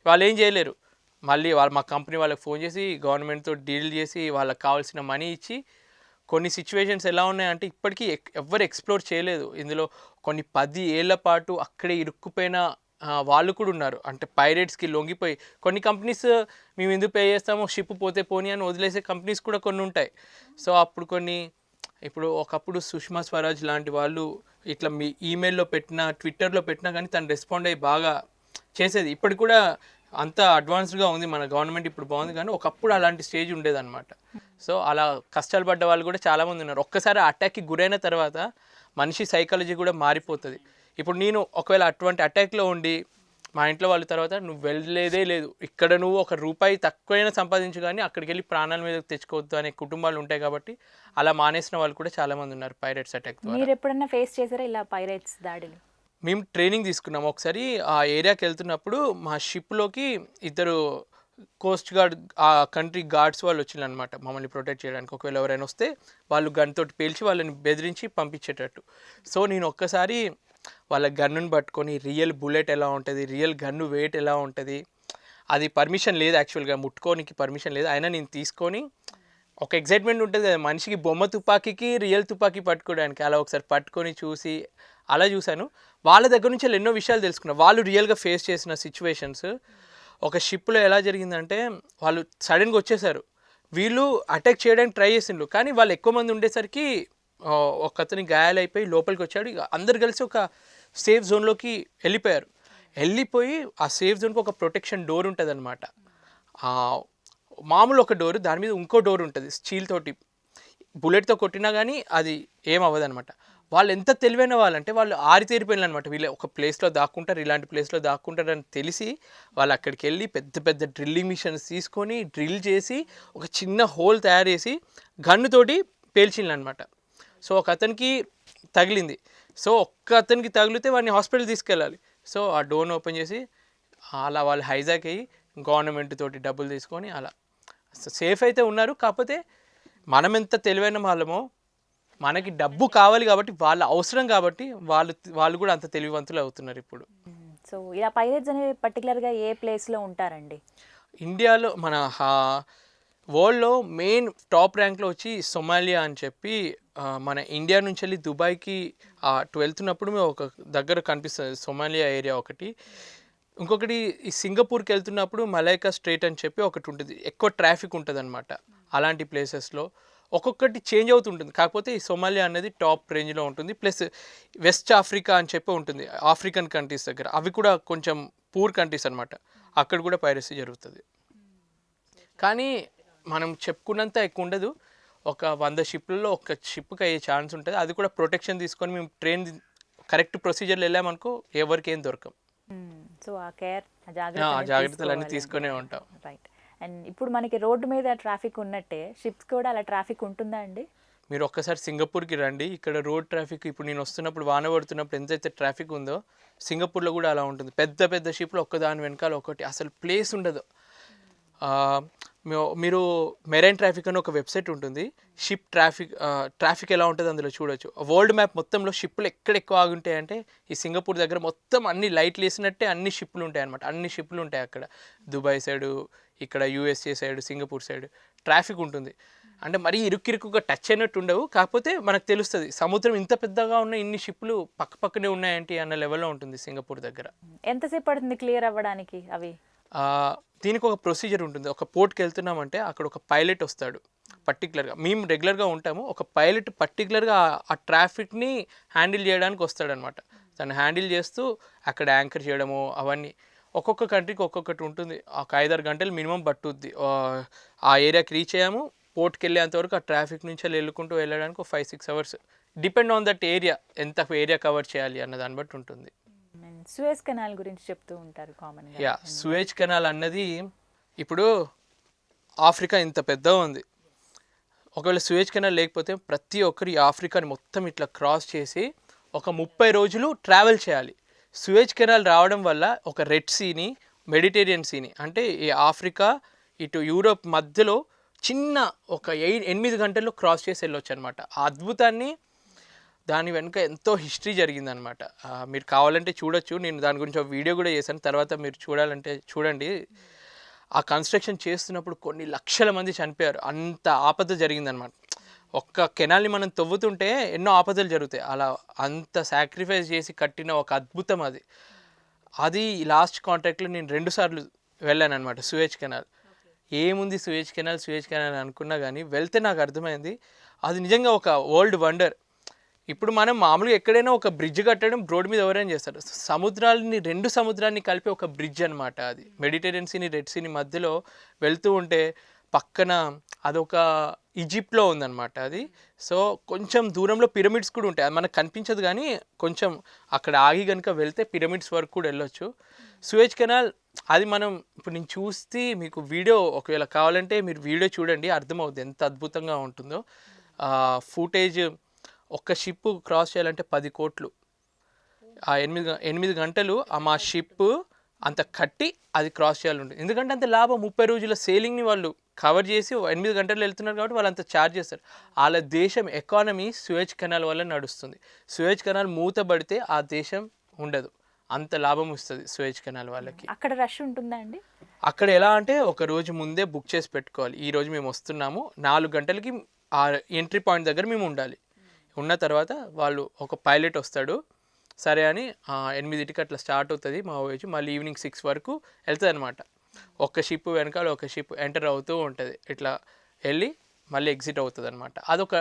వాళ్ళు ఏం చేయలేరు. మళ్ళీ మా కంపెనీ వాళ్ళకి ఫోన్ చేసి గవర్నమెంట్తో డీల్ చేసి వాళ్ళకి కావాల్సిన మనీ ఇచ్చి, కొన్ని సిచ్యువేషన్స్ ఎలా ఉన్నాయంటే ఇప్పటికీ ఎవ్వరు ఎక్స్ప్లోర్ చేయలేదు. ఇందులో కొన్ని 10 ఏళ్ల పాటు అక్కడే ఇరుక్కుపోయిన వాళ్ళు కూడా ఉన్నారు. అంటే పైరేట్స్కి లొంగిపోయి కొన్ని కంపెనీస్ మేము ఎందుకు పే చేస్తామో షిప్ పోతే పోనీ అని వదిలేసే కంపెనీస్ కూడా కొన్ని ఉంటాయి. సో అప్పుడు ఒకప్పుడు సుష్మా స్వరాజ్ లాంటి వాళ్ళు ఇట్లా మీ ఈమెయిల్లో పెట్టినా ట్విట్టర్లో పెట్టినా కానీ తను రెస్పాండ్ అయ్యి బాగా చేసేది. ఇప్పటికి కూడా అంత అడ్వాన్స్డ్గా ఉంది మన గవర్నమెంట్, ఇప్పుడు బాగుంది. కానీ ఒకప్పుడు అలాంటి స్టేజ్ ఉండేదన్నమాట. సో అలా కష్టాలు పడ్డ వాళ్ళు కూడా చాలామంది ఉన్నారు. ఒక్కసారి అటాక్కి గురైన తర్వాత మనిషి సైకాలజీ కూడా మారిపోతుంది. ఇప్పుడు నేను ఒకవేళ అటువంటి అటాక్లో ఉండి మా ఇంట్లో వాళ్ళ తర్వాత నువ్వు వెళ్ళలేదే లేదు, ఇక్కడ నువ్వు ₹1 తక్కువైనా సంపాదించు కానీ అక్కడికి వెళ్ళి ప్రాణాల మీద తెచ్చుకోవద్దు అనే కుటుంబాలు ఉంటాయి. కాబట్టి అలా మానేసిన వాళ్ళు కూడా చాలామంది ఉన్నారు పైరేట్స్ అటాక్. మీరు ఎప్పుడన్నా ఫేస్ చేశారా ఇలా పైరేట్స్ దాడులు? మేము ట్రైనింగ్ తీసుకున్నాము. ఒకసారి ఆ ఏరియాకి వెళ్తున్నప్పుడు మా షిప్లోకి 2 కోస్ట్ గార్డ్ ఆ కంట్రీ గార్డ్స్ వాళ్ళు వచ్చిందనమాట మమ్మల్ని ప్రొటెక్ట్ చేయడానికి. ఒకవేళ ఎవరైనా వస్తే వాళ్ళు గన్ తోటి పేల్చి వాళ్ళని బెదిరించి పంపించేటట్టు. సో నేను ఒక్కసారి వాళ్ళ గన్నుని పట్టుకొని రియల్ బుల్లెట్ ఎలా ఉంటుంది, రియల్ గన్ను వెయిట్ ఎలా ఉంటుంది, అది పర్మిషన్ లేదు యాక్చువల్గా, ముట్టుకోనికి పర్మిషన్ లేదు. అయినా నేను తీసుకొని ఒక ఎగ్జైట్మెంట్ ఉంటుంది కదా మనిషికి, బొమ్మ తుపాకీకి రియల్ తుపాకీ పట్టుకోవడానికి. అలా ఒకసారి పట్టుకొని చూసి అలా చూశాను. వాళ్ళ దగ్గర నుంచి ఎన్నో విషయాలు తెలుసుకున్నాను. వాళ్ళు రియల్గా ఫేస్ చేసిన సిచ్యువేషన్స్. ఒక షిప్లో ఎలా జరిగిందంటే వాళ్ళు సడన్గా వచ్చేసారు, వీళ్ళు అటాక్ చేయడానికి ట్రై చేసిండ్రు. కానీ వాళ్ళు ఎక్కువ మంది ఉండేసరికి ఒక అతని గాయాలైపోయి లోపలికి వచ్చాడు. అందరు కలిసి ఒక సేఫ్ జోన్లోకి వెళ్ళిపోయి ఆ సేఫ్ జోన్కి ఒక ప్రొటెక్షన్ డోర్ ఉంటుంది అనమాట. మామూలు ఒక డోరు, దాని మీద ఇంకో డోర్ ఉంటుంది స్టీల్ తోటి. బుల్లెట్తో కొట్టినా కానీ అది ఏం అవ్వదు అనమాట. వాళ్ళు ఎంత తెలివైన వాళ్ళంటే వాళ్ళు ఆరితేరిపోయిన అనమాట. వీళ్ళు ఒక ప్లేస్లో దాక్కుంటారు, ఇలాంటి ప్లేస్లో దాక్కుంటారు అని తెలిసి వాళ్ళు అక్కడికి వెళ్ళి పెద్ద పెద్ద డ్రిల్లింగ్ మిషన్స్ తీసుకొని డ్రిల్ చేసి ఒక చిన్న హోల్ తయారు చేసి గన్నుతోటి పేల్చిండ్రు అనమాట. సో ఒక అతనికి తగిలింది. సో ఒక్క అతనికి తగిలితే వాడిని హాస్పిటల్ తీసుకెళ్ళాలి. సో ఆ డోర్ని ఓపెన్ చేసి అలా వాళ్ళు హైజాక్ అయ్యి గవర్నమెంట్ తోటి డబ్బులు తీసుకొని అలా సేఫ్ అయితే ఉన్నారు. కాకపోతే మనం ఎంత తెలివైన వాళ్ళమో, మనకి డబ్బు కావాలి కాబట్టి, వాళ్ళ అవసరం కాబట్టి వాళ్ళు కూడా అంత తెలివివంతులు అవుతున్నారు ఇప్పుడు. సో ఇలా పైరేట్స్ అనేవి పర్టికులర్గా ఏ ప్లేస్లో ఉంటారండి? ఇండియాలో మన వరల్డ్లో మెయిన్ టాప్ ర్యాంక్లో వచ్చి సొమాలియా అని చెప్పి, మన ఇండియా నుంచి వెళ్ళి దుబాయ్కి వెళ్తున్నప్పుడు మేము ఒక దగ్గర కనిపిస్తుంది సొమాలియా ఏరియా ఒకటి. ఇంకొకటి ఈ సింగపూర్కి వెళ్తున్నప్పుడు మలైకా స్ట్రేట్ అని చెప్పి ఒకటి ఉంటుంది, ఎక్కువ ట్రాఫిక్ ఉంటుంది అనమాట. అలాంటి ప్లేసెస్లో ఒక్కొక్కటి చేంజ్ అవుతుంటుంది. కాకపోతే ఈ సొమాలియా అనేది టాప్ రేంజ్లో ఉంటుంది. ప్లస్ వెస్ట్ ఆఫ్రికా అని చెప్పి ఉంటుంది, ఆఫ్రికన్ కంట్రీస్ దగ్గర. అవి కూడా కొంచెం పూర్ కంట్రీస్ అనమాట. అక్కడ కూడా పైరసీ జరుగుతుంది. కానీ మనం చెప్పుకున్నంత ఎక్కువ ఉండదు. ఒక 100 షిప్లలో ఒక షిప్కి అయ్యే ఛాన్స్ ఉంటుంది. అది కూడా ప్రొటెక్షన్ తీసుకొని మేము కరెక్ట్ ప్రొసీజర్లు వెళ్ళామనుకో ఎవరికి ఏం దొరకం. సో ఆ కేర్, జాగ్రత్తలన్నీ తీసుకునే ఉంటాం. రైట్. అండ్ ఇప్పుడు మనకి రోడ్డు మీద ట్రాఫిక్ ఉన్నట్టే షిప్స్ కూడా అలా ట్రాఫిక్ ఉంటుందా అండి? మీరు ఒక్కసారి సింగపూర్కి రండి. ఇక్కడ రోడ్ ట్రాఫిక్ ఇప్పుడు నేను వస్తున్నప్పుడు, వాన పడుతున్నప్పుడు ఎంతైతే ట్రాఫిక్ ఉందో సింగపూర్లో కూడా అలా ఉంటుంది. పెద్ద పెద్ద షిప్లు ఒక్కదాని వెనకాల ఒకటి, అసలు ప్లేస్ ఉండదు. మీరు మెరైన్ ట్రాఫిక్ అని ఒక వెబ్సైట్ ఉంటుంది. షిప్ ట్రాఫిక్ ఎలా ఉంటుంది అందులో చూడొచ్చు. వరల్డ్ మ్యాప్ మొత్తంలో షిప్లు ఎక్కడ ఎక్కువ ఆగుంటాయంటే ఈ సింగపూర్ దగ్గర మొత్తం అన్ని లైట్లు వేసినట్టే అన్ని షిప్లు ఉంటాయి అనమాట. అన్ని షిప్లు ఉంటాయి అక్కడ. దుబాయ్ సైడు, ఇక్కడ USA side, Singapore side traffic ఉంటుంది. అంటే మరీ ఇరుక్కిరుకుగా టచ్ అయినట్టు ఉండవు. కాకపోతే మనకు తెలుస్తుంది సముద్రం ఇంత పెద్దగా ఉన్న ఇన్ని షిప్లు పక్కనే ఉన్నాయంటే అన్న లెవెల్లో ఉంటుంది సింగపూర్ దగ్గర. ఎంతసేపు పడుతుంది క్లియర్ అవ్వడానికి అవి? దీనికి ఒక ప్రొసీజర్ ఉంటుంది. ఒక పోర్ట్కి వెళ్తున్నామంటే అక్కడ ఒక పైలట్ వస్తాడు పర్టికులర్గా. మేము రెగ్యులర్గా ఉంటాము, ఒక పైలట్ పర్టికులర్గా ఆ ట్రాఫిక్ని హ్యాండిల్ చేయడానికి వస్తాడనమాట. దాన్ని హ్యాండిల్ చేస్తూ అక్కడ యాంకర్ చేయడము అవన్నీ. ఒక్కొక్క కంట్రీకి ఒక్కొక్కటి ఉంటుంది. ఒక 5-6 గంటలు మినిమం పట్టుద్ది ఆ ఏరియాకి రీచ్ అయ్యాము. పోర్ట్కి వెళ్ళేంతవరకు ఆ ట్రాఫిక్ నుంచి వెళ్ళుకుంటూ వెళ్ళడానికి ఒక 5-6 hours. Depend on that area, ఎంత ఏరియా కవర్ చేయాలి అన్న దాన్ని బట్టి ఉంటుంది. సూయజ్ కెనాల్ గురించి చెప్తూ ఉంటారు కామన్గా. యా, సూయజ్ కెనాల్ అన్నది ఇప్పుడు ఆఫ్రికా ఇంత పెద్దగా ఉంది. ఒకవేళ సూయజ్ కెనాల్ లేకపోతే ప్రతి ఒక్కరు ఈ ఆఫ్రికాని మొత్తం ఇట్లా క్రాస్ చేసి ఒక 30 రోజులు ట్రావెల్ చేయాలి. సూయజ్ కెనాల్ రావడం వల్ల ఒక రెడ్ సీని, మెడిటేరియన్ సీని, అంటే ఈ ఆఫ్రికా ఇటు యూరోప్ మధ్యలో చిన్న ఒక 8 గంటల్లో క్రాస్ చేసి వెళ్ళొచ్చు అనమాట. ఆ అద్భుతాన్ని, దాని వెనుక ఎంతో హిస్టరీ జరిగిందనమాట. మీరు కావాలంటే చూడొచ్చు. నేను దాని గురించి ఒక వీడియో కూడా చేశాను, తర్వాత మీరు చూడాలంటే చూడండి. ఆ కన్స్ట్రక్షన్ చేస్తున్నప్పుడు కొన్ని లక్షల మంది చనిపోయారు. అంత ఆపద జరిగిందనమాట. ఒక్క కెనాల్ని మనం తవ్వుతుంటే ఎన్నో ఆపదలు జరుగుతాయి. అలా అంత సాక్రిఫైస్ చేసి కట్టిన ఒక అద్భుతం అది. అది లాస్ట్ కాంట్రాక్ట్లో నేను 2 సార్లు వెళ్ళాను అనమాట సూయజ్ కెనాల్. ఏముంది సూయజ్ కెనాల్ అనుకున్నా కానీ వెళ్తే నాకు అర్థమైంది అది నిజంగా ఒక వరల్డ్ వండర్. ఇప్పుడు మనం మామూలుగా ఎక్కడైనా ఒక బ్రిడ్జ్ కట్టడం రోడ్డు మీద ఎవరైనా చేస్తారు. రెండు సముద్రాన్ని కలిపి ఒక బ్రిడ్జ్ అనమాట అది. మెడిటేరియన్ సీని, రెడ్ సీని మధ్యలో వెళ్తూ ఉంటే పక్కన అదొక ఈజిప్ట్లో ఉందన్నమాట అది. సో కొంచెం దూరంలో పిరమిడ్స్ కూడా ఉంటాయి. అది మనకు కనిపించదు కానీ కొంచెం అక్కడ ఆగి కనుక వెళ్తే పిరమిడ్స్ వరకు కూడా వెళ్ళొచ్చు. సూయజ్ కెనాల్ అది మనం ఇప్పుడు నేను చూస్తే మీకు వీడియో ఒకవేళ కావాలంటే మీరు వీడియో చూడండి, అర్థమవుతుంది ఎంత అద్భుతంగా ఉంటుందో. ఫుటేజ్ ఒక్క షిప్ క్రాస్ చేయాలంటే 10 కోట్లు. ఆ 8 గంటలు మా షిప్ అంత కట్టి అది క్రాస్ చేయాలి ఉంటుంది. ఎందుకంటే అంత లాభం. 30 రోజుల సేలింగ్ని వాళ్ళు కవర్ చేసి 8 గంటలు వెళ్తున్నారు కాబట్టి వాళ్ళు అంత ఛార్జ్ చేస్తారు. వాళ్ళ దేశం ఎకానమీ సూయజ్ కెనాల్ వల్ల నడుస్తుంది. సూయజ్ కెనాల్ మూతబడితే ఆ దేశం ఉండదు. అంత లాభం వస్తుంది సూయజ్ కెనాల్ వాళ్ళకి. అక్కడ రష్ ఉంటుందా అండి? అక్కడ ఎలా అంటే ఒక రోజు ముందే బుక్ చేసి పెట్టుకోవాలి. ఈ రోజు మేము వస్తున్నాము, 4 గంటలకి ఆ ఎంట్రీ పాయింట్ దగ్గర మేము ఉండాలి. ఉన్న తర్వాత వాళ్ళు ఒక పైలట్ వస్తాడు, సరే అని 8కి అట్లా స్టార్ట్ అవుతుంది మా ఊరి. మళ్ళీ ఈవినింగ్ 6 వరకు వెళ్తుంది అనమాట. ఒక్క షిప్ వెనకాల ఒక షిప్ ఎంటర్ అవుతూ ఉంటుంది. ఇట్లా వెళ్ళి మళ్ళీ ఎగ్జిట్ అవుతుంది అనమాట. అదొక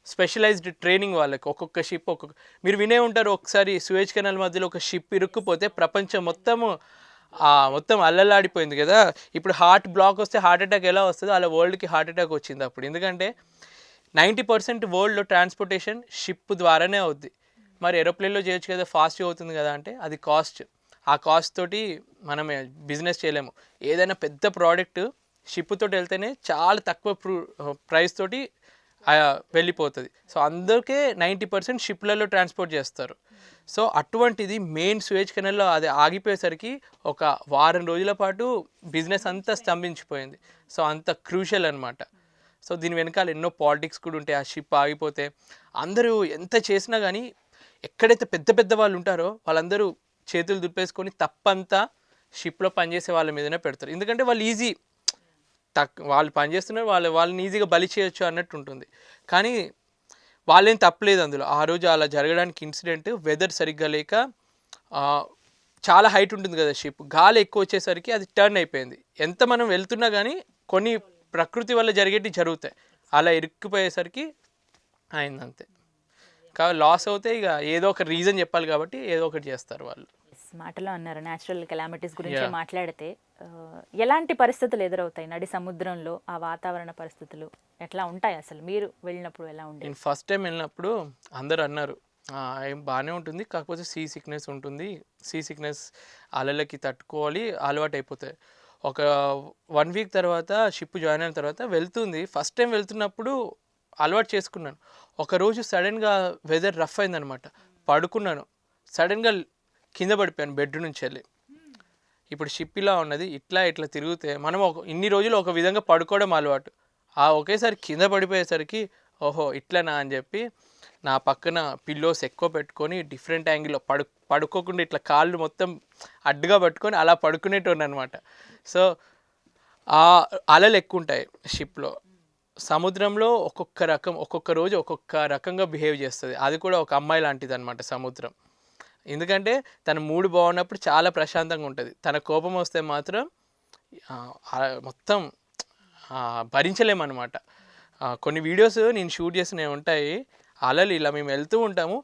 స్పెషలైజ్డ్ ట్రైనింగ్ వాళ్ళకి. ఒక్కొక్క షిప్ మీరు వినే ఉంటారు, ఒకసారి సూయజ్ కెనాల్ మధ్యలో ఒక షిప్ ఇరుక్కుపోతే ప్రపంచం మొత్తం అల్లలాడిపోయింది కదా. ఇప్పుడు హార్ట్ బ్లాక్ వస్తే హార్ట్ అటాక్ ఎలా వస్తుందో అలా వరల్డ్కి హార్ట్ అటాక్ వచ్చింది అప్పుడు. ఎందుకంటే 90% వరల్డ్లో ట్రాన్స్పోర్టేషన్ షిప్ ద్వారానే అవుద్ది. మరి ఏరోప్లేన్లో చేయొచ్చు కదా, ఫాస్ట్గా అవుతుంది కదా అంటే అది కాస్ట్. ఆ కాస్ట్ తోటి మనం బిజినెస్ చేయలేము. ఏదైనా పెద్ద ప్రోడక్ట్ షిప్ తోటి వెళ్తేనే చాలా తక్కువ ప్రైస్ తోటి వెళ్ళిపోతుంది. సో అందరికీ 90% షిప్లలో ట్రాన్స్పోర్ట్ చేస్తారు. సో అటువంటిది మెయిన్ సూయేజ్ కెనాల్లో అది ఆగిపోయేసరికి ఒక వారం రోజుల పాటు బిజినెస్ అంతా స్తంభించిపోయింది. సో అంత క్రూషియల్ అనమాట. సో దీని వెనకాల ఎన్నో పాలిటిక్స్ కూడా ఉంటాయి. ఆ షిప్ ఆగిపోతే అందరూ ఎంత చేసినా కానీ ఎక్కడైతే పెద్ద పెద్ద వాళ్ళు ఉంటారో వాళ్ళందరూ చేతులు దులిపేసుకొని తప్పంతా షిప్లో పనిచేసే వాళ్ళ మీదనే పెడతారు. ఎందుకంటే వాళ్ళు ఈజీ వాళ్ళు పనిచేస్తున్నారు, వాళ్ళని ఈజీగా బలి చేయొచ్చు అన్నట్టు ఉంటుంది. కానీ వాళ్ళేం తప్పలేదు అందులో. ఆ రోజు అలా జరగడానికి ఇన్సిడెంట్ వెదర్ సరిగ్గా లేక చాలా హైట్ ఉంటుంది కదా షిప్, గాలి ఎక్కువ వచ్చేసరికి అది టర్న్ అయిపోయింది. ఎంత మనం వెళ్తున్నా కానీ కొన్ని ప్రకృతి వల్ల జరిగేటివి జరుగుతాయి, అలా ఇరుక్కుపోయేసరికి అయింది అంతే. కాబట్టి లాస్ అవుతే ఇక ఏదో ఒక రీజన్ చెప్పాలి కాబట్టి ఏదో ఒకటి చేస్తారు వాళ్ళు. మాటలో అన్నారు న్యాచురల్ కెలామిటీస్ గురించి మాట్లాడితే ఎలాంటి పరిస్థితులు ఎదురవుతాయి నడి సముద్రంలో? ఆ వాతావరణ పరిస్థితులు ఎట్లా ఉంటాయి అసలు? మీరు వెళ్ళినప్పుడు ఎలా ఉండేది? నేను ఫస్ట్ టైం వెళ్ళినప్పుడు అందరు అన్నారు ఏం బాగానే ఉంటుంది, కాకపోతే సీ సిక్నెస్ ఉంటుంది, సీ సిక్నెస్ అలలకి తట్టుకోవాలి, అలవాటు అయిపోతాయి. ఒక 1 వీక్ తర్వాత షిప్ జాయిన్ అయిన తర్వాత వెళ్తుంది, ఫస్ట్ టైం వెళ్తున్నప్పుడు అలవాటు చేసుకున్నాను. ఒకరోజు సడన్గా వెదర్ రఫ్ అయిందనమాట, పడుకున్నాను, సడన్గా కింద పడిపోయాను బెడ్ నుంచి వెళ్ళి. ఇప్పుడు షిప్ ఇలా ఉన్నది, ఇట్లా తిరిగితే మనం ఇన్ని రోజులు ఒక విధంగా పడుకోవడం అలవాటు, ఒకేసారి కింద పడిపోయేసరికి ఓహో ఇట్లనా అని చెప్పి నా పక్కన పిల్లోస్ ఎక్కువ పెట్టుకొని డిఫరెంట్ యాంగిల్లో పడుకోకుండా ఇట్లా కాళ్ళు మొత్తం అడ్డుగా పట్టుకొని అలా పడుకునేటోని అనమాట. సో ఆ అలలు ఎక్కువ ఉంటాయి షిప్లో. సముద్రంలో ఒక్కొక్క రోజు ఒక్కొక్క రకంగా బిహేవ్ చేస్తుంది. అది కూడా ఒక అమ్మాయి లాంటిది అనమాట సముద్రం. ఎందుకంటే తన మూడు బాగున్నప్పుడు చాలా ప్రశాంతంగా ఉంటుంది, తన కోపం వస్తే మాత్రం మొత్తం భరించలేమన్నమాట. కొన్ని వీడియోస్ నేను షూట్ చేసినవి ఉంటాయి, అలలు ఇలా మేము వెళ్తూ ఉంటాము,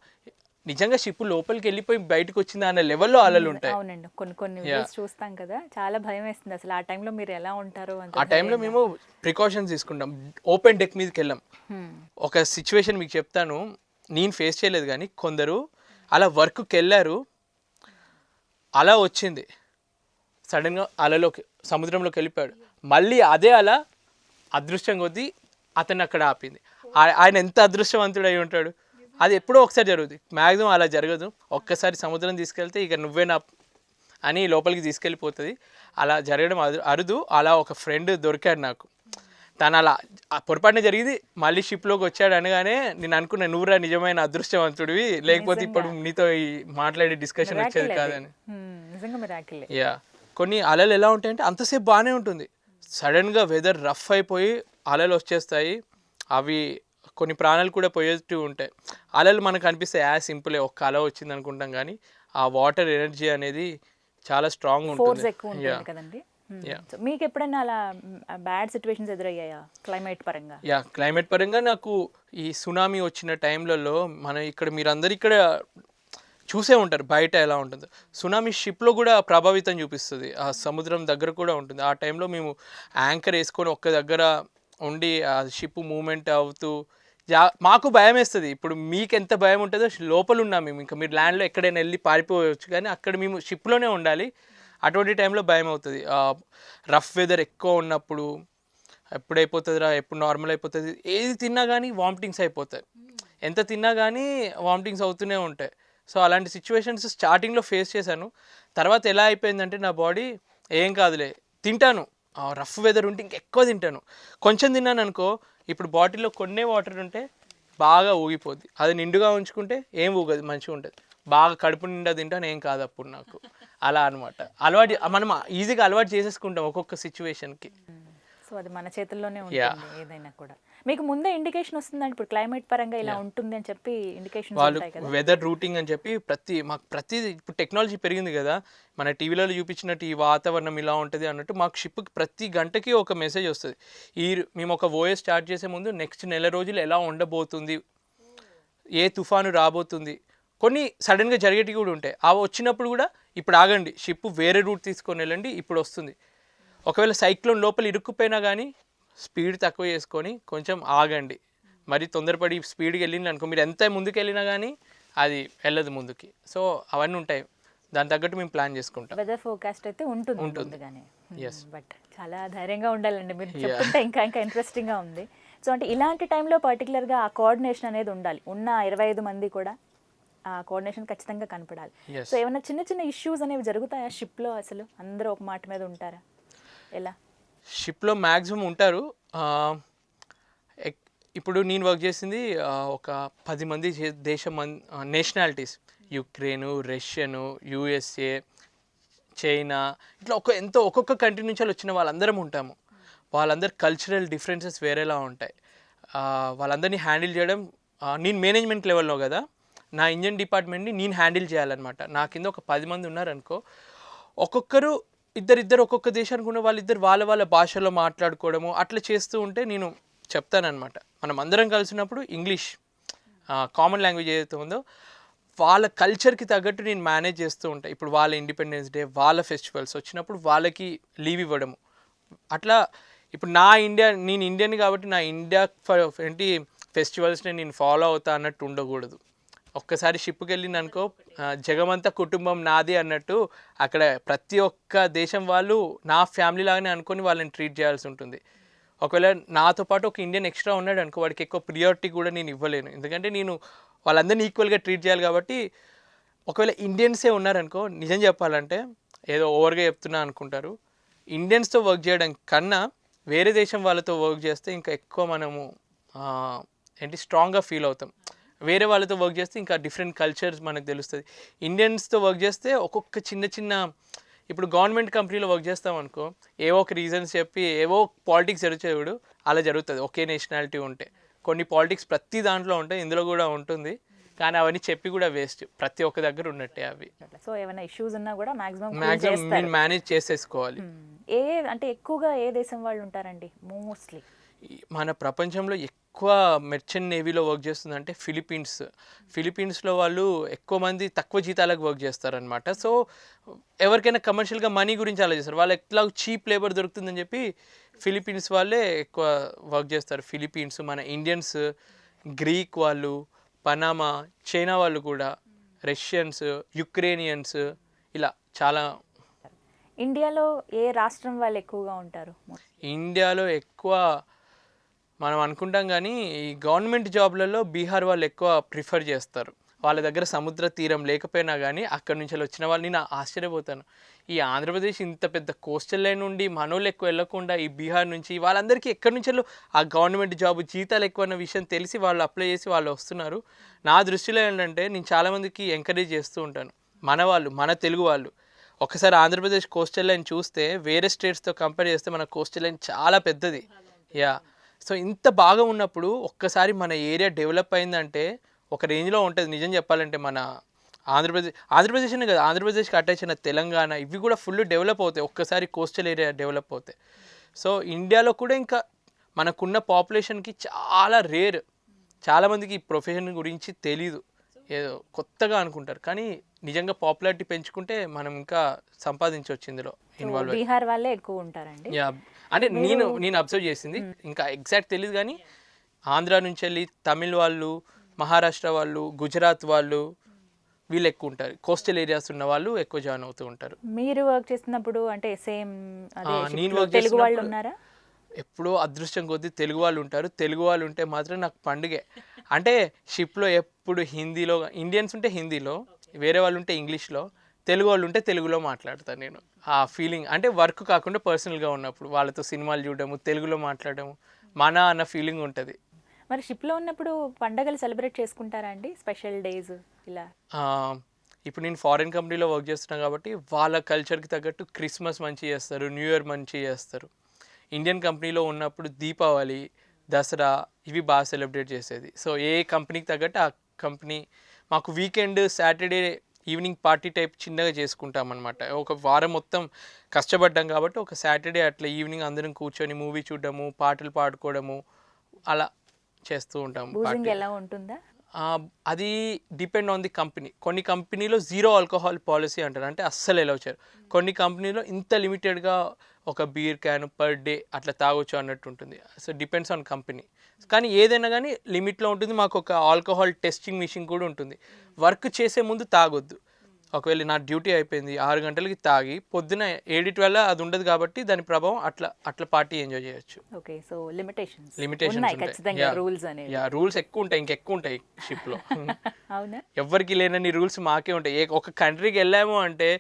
నిజంగా షిప్ లోపలికి వెళ్ళిపోయి బయటకు వచ్చింది అన్న లెవెల్లో అలలు ఉంటాయి. అవునండి, కొన్ని వీడియోస్ చూస్తాం కదా, చాలా భయం వేస్తుంది అసలు. ఆ టైంలో మీరు ఎలా ఉంటారు? ఆ టైంలో మేము ప్రికాషన్స్ తీసుకుంటాం, ఓపెన్ డెక్ మీదకి వెళ్ళాం. ఒక సిచ్యువేషన్ మీకు చెప్తాను, నేను ఫేస్ చేయలేదు కానీ కొందరు అలా వర్క్కి వెళ్ళారు, అలా వచ్చింది సడన్గా అలలోకి సముద్రంలోకి వెళ్ళిపోయాడు, మళ్ళీ అదే అలా అదృష్టం కొద్దీ అతన్ని అక్కడ ఆపింది. ఆయన ఎంత అదృష్టవంతుడు అయి ఉంటాడు. అది ఎప్పుడో ఒకసారి జరుగుతుంది, మ్యాక్సిమం అలా జరగదు. ఒక్కసారి సముద్రం తీసుకెళ్తే ఇక నువ్వే నా అని లోపలికి తీసుకెళ్ళిపోతుంది, అలా జరగడం అరుదు. అలా ఒక ఫ్రెండ్ దొరికాడు నాకు, తను అలా పొరపాటున జరిగింది, మళ్ళీ షిప్లోకి వచ్చాడు అనగానే నేను అనుకున్నా నువ్వురా నిజమైన అదృష్టవంతుడివి, లేకపోతే ఇప్పుడు నీతో ఈ మాట్లాడే డిస్కషన్ వచ్చేది కాదని. యా, కొన్ని అలలు ఎలా ఉంటాయంటే అంతసేపు బాగానే ఉంటుంది, సడన్గా వెదర్ రఫ్ అయిపోయి అలలు వచ్చేస్తాయి. అవి కొన్ని ప్రాణాలు కూడా పోయేట్టు ఉంటాయి. అలలు మనకు అనిపిస్తాయి సింపులే, ఒక్క అల వచ్చింది అనుకుంటాం, కానీ ఆ వాటర్ ఎనర్జీ అనేది చాలా స్ట్రాంగ్ ఉంటుంది. మీకు ఎప్పుడైనా అలా బ్యాడ్ సిచ్యువేషన్స్ ఎదురయ్యాయా క్లైమేట్ పరంగా? క్లైమేట్ పరంగా నాకు ఈ సునామీ వచ్చిన టైంలలో మీరందరూ ఇక్కడ చూసే ఉంటారు బయట ఎలా ఉంటుందో. సునామీ షిప్లో కూడా ప్రభావితం చూపిస్తుంది, ఆ సముద్రం దగ్గర కూడా ఉంటుంది. ఆ టైంలో మేము యాంకర్ వేసుకొని ఒక్క దగ్గర ఉండి ఆ షిప్ మూమెంట్ అవుతూ మాకు భయం వేస్తుంది. ఇప్పుడు మీకు ఎంత భయం ఉంటుందో లోపల ఉన్నాం మేము, ఇంకా మీరు ల్యాండ్లో ఎక్కడైనా వెళ్ళి పారిపోవచ్చు, కానీ అక్కడ మేము షిప్లోనే ఉండాలి. అటువంటి టైంలో భయం అవుతుంది. రఫ్ వెదర్ ఎక్కువ ఉన్నప్పుడు ఎప్పుడు అయిపోతుందిరా, ఎప్పుడు నార్మల్ అయిపోతుంది, ఏది తిన్నా కానీ వామిటింగ్స్ అయిపోతాయి, ఎంత తిన్నా కానీ వామిటింగ్స్ అవుతూనే ఉంటాయి. సో అలాంటి సిచ్యువేషన్స్ స్టార్టింగ్లో ఫేస్ చేశాను. తర్వాత ఎలా అయిపోయిందంటే నా బాడీ ఏం కాదులే, తింటాను, రఫ్ వెదర్ ఉంటే ఇంకెక్కువ తింటాను. కొంచెం తిన్నాను అనుకో, ఇప్పుడు బాటిల్లో కొన్నే వాటర్ ఉంటే బాగా ఊగిపోద్ది, అది నిండుగా ఉంచుకుంటే ఏం ఊగదు, మంచిగా ఉంటుంది. బాగా కడుపు నిండా తింటాను, ఏం కాదు అప్పుడు నాకు. అలా అనమాట, మనం ఈజీగా అలవాటు చేసేసుకుంటాం ఒక్కొక్క సిచ్యువేషన్కి. సో అది మన చేతుల్లోనే ఉంటుంది ఏదైనా కూడా. మీకు ముందే ఇండికేషన్ వస్తుందండి ఇప్పుడు క్లైమేట్ పరంగా ఇలా ఉంటుంది అని చెప్పి ఇండికేషన్ వాళ్ళు వెదర్ రూటింగ్ అని చెప్పి ప్రతిది ఇప్పుడు టెక్నాలజీ పెరిగింది కదా, మన టీవీలలో చూపించినట్టు ఈ వాతావరణం ఇలా ఉంటుంది అన్నట్టు మాకు షిప్కి ప్రతి గంటకి ఒక మెసేజ్ వస్తుంది. మేము ఒక ఓఎస్ స్టార్ట్ చేసే ముందు నెక్స్ట్ నెల రోజులు ఎలా ఉండబోతుంది, ఏ తుఫాను రాబోతుంది, కొన్ని సడన్గా జరిగేటివి కూడా ఉంటాయి. అవి వచ్చినప్పుడు కూడా ఇప్పుడు ఆగండి, షిప్ వేరే రూట్ తీసుకొని వెళ్ళండి, ఇప్పుడు వస్తుంది. ఒకవేళ సైక్లోన్ లోపల ఇరుక్కుపోయినా కానీ స్పీడ్ తక్కువ చేసుకొని కొంచెం ఆగండి. మరి తొందరపడి స్పీడ్కి వెళ్ళింది అనుకో, మీరు ఎంత ముందుకు వెళ్ళినా కానీ అది వెళ్ళదు ముందుకి. సో అవన్నీ ఉంటాయి, దాని తగ్గట్టు మేము ప్లాన్ చేసుకుంటాం. వెదర్ ఫోర్కాస్ట్ అయితే ఉంటుంది కానీ, బట్ చాలా ధైర్యంగా ఉండాలండి. మీరు చెప్తుంటే ఇంకా ఇంట్రెస్టింగ్గా ఉంది. సో అంటే ఇలాంటి టైంలో పర్టికులర్గా ఆ కోఆర్డినేషన్ అనేది ఉండాలి. ఉన్న 25 మంది కూడా ఆ కోఆర్డినేషన్ ఖచ్చితంగా కనపడాలి. Yes. సో ఏమైనా చిన్న చిన్న ఇష్యూస్ అనేవి జరుగుతాయా షిప్లో? అసలు అందరూ ఒక మాట మీద ఉంటారా? ఎలా? షిప్లో మ్యాక్సిమం ఉంటారు. ఇప్పుడు నేను వర్క్ చేసింది ఒక 10 మంది nationalities, Ukraine, Russian, USA, China, ఇట్లా ఒక్కొక్క కంట్రీ నుంచి వచ్చిన వాళ్ళందరం ఉంటాము. వాళ్ళందరి కల్చరల్ డిఫరెన్సెస్ వేరేలా ఉంటాయి. వాళ్ళందరినీ హ్యాండిల్ చేయడం, నేను మేనేజ్మెంట్ లెవెల్లో కదా, నా ఇంజన్ డిపార్ట్మెంట్ని నేను హ్యాండిల్ చేయాలన్నమాట. నా కింద ఒక 10 మంది ఉన్నారనుకో, ఒక్కొక్కరు ఇద్దరు ఒక్కొక్క దేశానికి ఉన్న వాళ్ళిద్దరు వాళ్ళ భాషలో మాట్లాడుకోవడము అట్లా చేస్తూ ఉంటే నేను చెప్తానమాట. మనం అందరం కలిసినప్పుడు ఇంగ్లీష్ కామన్ లాంగ్వేజ్ ఏదైతే ఉందో వాళ్ళ కల్చర్కి తగ్గట్టు నేను మేనేజ్ చేస్తూ ఉంటాను. ఇప్పుడు వాళ్ళ ఇండిపెండెన్స్ డే, వాళ్ళ ఫెస్టివల్స్ వచ్చినప్పుడు వాళ్ళకి లీవ్ ఇవ్వడము అట్లా. ఇప్పుడు నేను ఇండియన్ కాబట్టి నా ఇండియా ఫెస్టివల్స్ని నేను ఫాలో అవుతా అన్నట్టు ఉండకూడదు. ఒక్కసారి షిప్కి వెళ్ళింది అనుకో, జగమంతా కుటుంబం నాది అన్నట్టు అక్కడ ప్రతి ఒక్క దేశం వాళ్ళు నా ఫ్యామిలీ లాగానే అనుకొని వాళ్ళని ట్రీట్ చేయాల్సి ఉంటుంది. ఒకవేళ నాతో పాటు ఒక ఇండియన్ ఎక్స్ట్రా ఉన్నాడు అనుకో, వాడికి ఎక్కువ ప్రియారిటీ కూడా నేను ఇవ్వలేను, ఎందుకంటే నేను వాళ్ళందరినీ ఈక్వల్గా ట్రీట్ చేయాలి కాబట్టి. ఒకవేళ ఇండియన్సే ఉన్నారనుకో, నిజం చెప్పాలంటే ఏదో ఓవర్గా చెప్తున్నా అనుకుంటారు, ఇండియన్స్తో వర్క్ చేయడం కన్నా వేరే దేశం వాళ్ళతో వర్క్ చేస్తే ఇంకా ఎక్కువ మనము స్ట్రాంగ్గా ఫీల్ అవుతాం. వేరే వాళ్ళతో వర్క్ చేస్తే ఇంకా డిఫరెంట్ కల్చర్స్ మనకు తెలుస్తుంది. ఇండియన్స్తో వర్క్ చేస్తే ఒక్కొక్క చిన్న ఇప్పుడు గవర్నమెంట్ కంపెనీలో వర్క్ చేస్తాం అనుకో, ఏవో ఒక రీజన్స్ చెప్పి ఏవో పాలిటిక్స్ జరుగుతాడు, అలా జరుగుతుంది ఒకే నేషనాలిటీ ఉంటే. కొన్ని పాలిటిక్స్ ప్రతి దాంట్లో ఉంటాయి, ఇందులో కూడా ఉంటుంది, కానీ అవన్నీ చెప్పి కూడా వేస్ట్, ప్రతి ఒక్క దగ్గర ఉన్నట్టే అవి. సో ఏమైనా ఇష్యూస్ ఉన్నా కూడా మ్యాక్సిమం నేను మేనేజ్ చేసేసుకోవాలి. అంటే ఎక్కువగా ఏ దేశం వాళ్ళు ఉంటారండి మోస్ట్లీ? మన ప్రపంచంలో ఎక్కువ మెర్చెంట్ నేవీలో వర్క్ చేస్తుందంటే ఫిలిపీన్స్లో వాళ్ళు ఎక్కువ మంది తక్కువ జీతాలకు వర్క్ చేస్తారనమాట. సో ఎవరికైనా కమర్షియల్గా మనీ గురించి ఆలోచిస్తారు, వాళ్ళు ఎట్లా చీప్ లేబర్ దొరుకుతుందని చెప్పి ఫిలిపీన్స్ వాళ్ళే ఎక్కువ వర్క్ చేస్తారు. ఫిలిపీన్స్, మన ఇండియన్స్, గ్రీక్ వాళ్ళు, పనామా, చైనా వాళ్ళు కూడా, రష్యన్స్, యుక్రేనియన్స్, ఇలా చాలా. ఇండియాలో ఏ రాష్ట్రం వాళ్ళు ఎక్కువగా ఉంటారు? ఇండియాలో ఎక్కువ మనం అనుకుంటాం కానీ ఈ గవర్నమెంట్ జాబ్లలో బీహార్ వాళ్ళు ఎక్కువ ప్రిఫర్ చేస్తారు. వాళ్ళ దగ్గర సముద్ర తీరం లేకపోయినా కానీ అక్కడి నుంచి వచ్చిన వాళ్ళు, నేను ఆశ్చర్యపోతాను, ఈ ఆంధ్రప్రదేశ్ ఇంత పెద్ద కోస్టల్ లైన్ నుండి మనోళ్ళు ఎక్కువ వెళ్ళకుండా ఈ బీహార్ నుంచి వాళ్ళందరికీ ఎక్కడి నుంచి ఆ గవర్నమెంట్ జాబ్ జీతాలు ఎక్కువ అన్న విషయం తెలిసి వాళ్ళు అప్లై చేసి వాళ్ళు వస్తున్నారు. నా దృష్టిలో ఏంటంటే నేను చాలామందికి ఎంకరేజ్ చేస్తూ ఉంటాను, మన తెలుగు వాళ్ళు ఒకసారి ఆంధ్రప్రదేశ్ కోస్టల్ లైన్ చూస్తే వేరే స్టేట్స్తో కంపేర్ చేస్తే మన కోస్టల్ లైన్ చాలా పెద్దది. సో ఇంత బాగా ఉన్నప్పుడు ఒక్కసారి మన ఏరియా డెవలప్ అయిందంటే ఒక రేంజ్లో ఉంటుంది. నిజం చెప్పాలంటే మన ఆంధ్రప్రదేశ్ అనే కదా, ఆంధ్రప్రదేశ్కి అటాచ్ అయిన తెలంగాణ, ఇవి కూడా ఫుల్ డెవలప్ అవుతాయి ఒక్కసారి కోస్టల్ ఏరియా డెవలప్ అవుతాయి. సో ఇండియాలో కూడా ఇంకా మనకున్న పాపులేషన్కి చాలా రేర్, చాలామందికి ఈ ప్రొఫెషన్ గురించి తెలీదు, ఏదో కొత్తగా అనుకుంటారు, కానీ నిజంగా పాపులారిటీ పెంచుకుంటే మనం ఇంకా సంపాదించవచ్చు ఇందులో ఇన్వాల్వ్. బీహార్ వాళ్ళే ఎక్కువ ఉంటారండి. అంటే నేను అబ్జర్వ్ చేసింది, ఇంకా ఎగ్జాక్ట్ తెలియదు కానీ ఆంధ్ర నుంచి వెళ్ళి తమిళ్ వాళ్ళు, మహారాష్ట్ర వాళ్ళు, గుజరాత్ వాళ్ళు, వీళ్ళు ఎక్కువ ఉంటారు. కోస్టల్ ఏరియాస్ ఉన్న వాళ్ళు ఎక్కువ జాయిన్ అవుతూ ఉంటారు. మీరు వర్క్ చేస్తున్నప్పుడు అంటే సేమ్ నేను వర్క్ తెలుగు వాళ్ళు ఉన్నారా? ఎప్పుడో అదృష్టం కొద్దీ తెలుగు వాళ్ళు ఉంటారు. తెలుగు వాళ్ళు ఉంటే మాత్రం నాకు పండుగే. అంటే షిప్లో ఎప్పుడు హిందీలో, ఇండియన్స్ ఉంటే హిందీలో, వేరే వాళ్ళు ఉంటే ఇంగ్లీష్లో, తెలుగు వాళ్ళు ఉంటే తెలుగులో మాట్లాడతాను నేను. ఆ ఫీలింగ్ అంటే వర్క్ కాకుండా పర్సనల్గా ఉన్నప్పుడు వాళ్ళతో సినిమాలు చూడడము, తెలుగులో మాట్లాడము, మన అన్న ఫీలింగ్ ఉంటుంది. మరి షిప్లో ఉన్నప్పుడు పండగలు సెలబ్రేట్ చేసుకుంటారా అండి? స్పెషల్ డేస్ ఇలా? ఇప్పుడు నేను ఫారిన్ కంపెనీలో వర్క్ చేస్తున్నాను కాబట్టి వాళ్ళ కల్చర్కి తగ్గట్టు క్రిస్మస్ మంచిగా చేస్తారు, న్యూ ఇయర్ మంచిగా చేస్తారు. ఇండియన్ కంపెనీలో ఉన్నప్పుడు దీపావళి, దసరా ఇవి బాగా సెలబ్రేట్ చేసేది. సో ఏ కంపెనీకి తగ్గట్టు ఆ కంపెనీ, మాకు weekend Saturday evening party type చిన్నగా చేసుకుంటాం అనమాట. ఒక వారం మొత్తం కష్టపడ్డాం కాబట్టి ఒక సాటర్డే అట్లా ఈవినింగ్ అందరం కూర్చొని మూవీ చూడడము, పాటలు పాడుకోవడము, అలా చేస్తూ ఉంటాము. ఎలా ఉంటుందా? అది డిపెండ్ ఆన్ ది కంపెనీ. కొన్ని కంపెనీలో 0 ఆల్కహాల్ పాలసీ అంటారు, అంటే అస్సలు ఎలా వచ్చారు. కొన్ని కంపెనీలో ఇంత లిమిటెడ్గా ఒక బీర్ క్యాన్ పర్ డే అట్లా తాగొచ్చు అన్నట్టు ఉంటుంది. సో డిపెండ్స్ ఆన్ కంపెనీ, కానీ ఏదైనా కానీ లిమిట్లో ఉంటుంది. మాకు ఒక ఆల్కహాల్ టెస్టింగ్ మిషన్ కూడా ఉంటుంది. వర్క్ చేసే ముందు తాగొద్దు, ఒకవేళ నా డ్యూటీ అయిపోయింది 6 గంటలకి తాగి పొద్దున 7-12 అది ఉండదు కాబట్టి దాని ప్రభావం అట్లా పార్టీ ఎంజాయ్ చేయొచ్చు. ఓకే, సో లిమిటేషన్స్ లిమిటేషన్స్ ఖచ్చితంగా రూల్స్ అనేవి. రూల్స్ ఎక్కువ ఉంటాయి, ఇంకెక్కువ ఉంటాయి షిప్లో. అవునా? ఎవరికి లేనన్ని రూల్స్ మాకే ఉంటాయి. ఒక కంట్రీకి వెళ్ళాము అంటే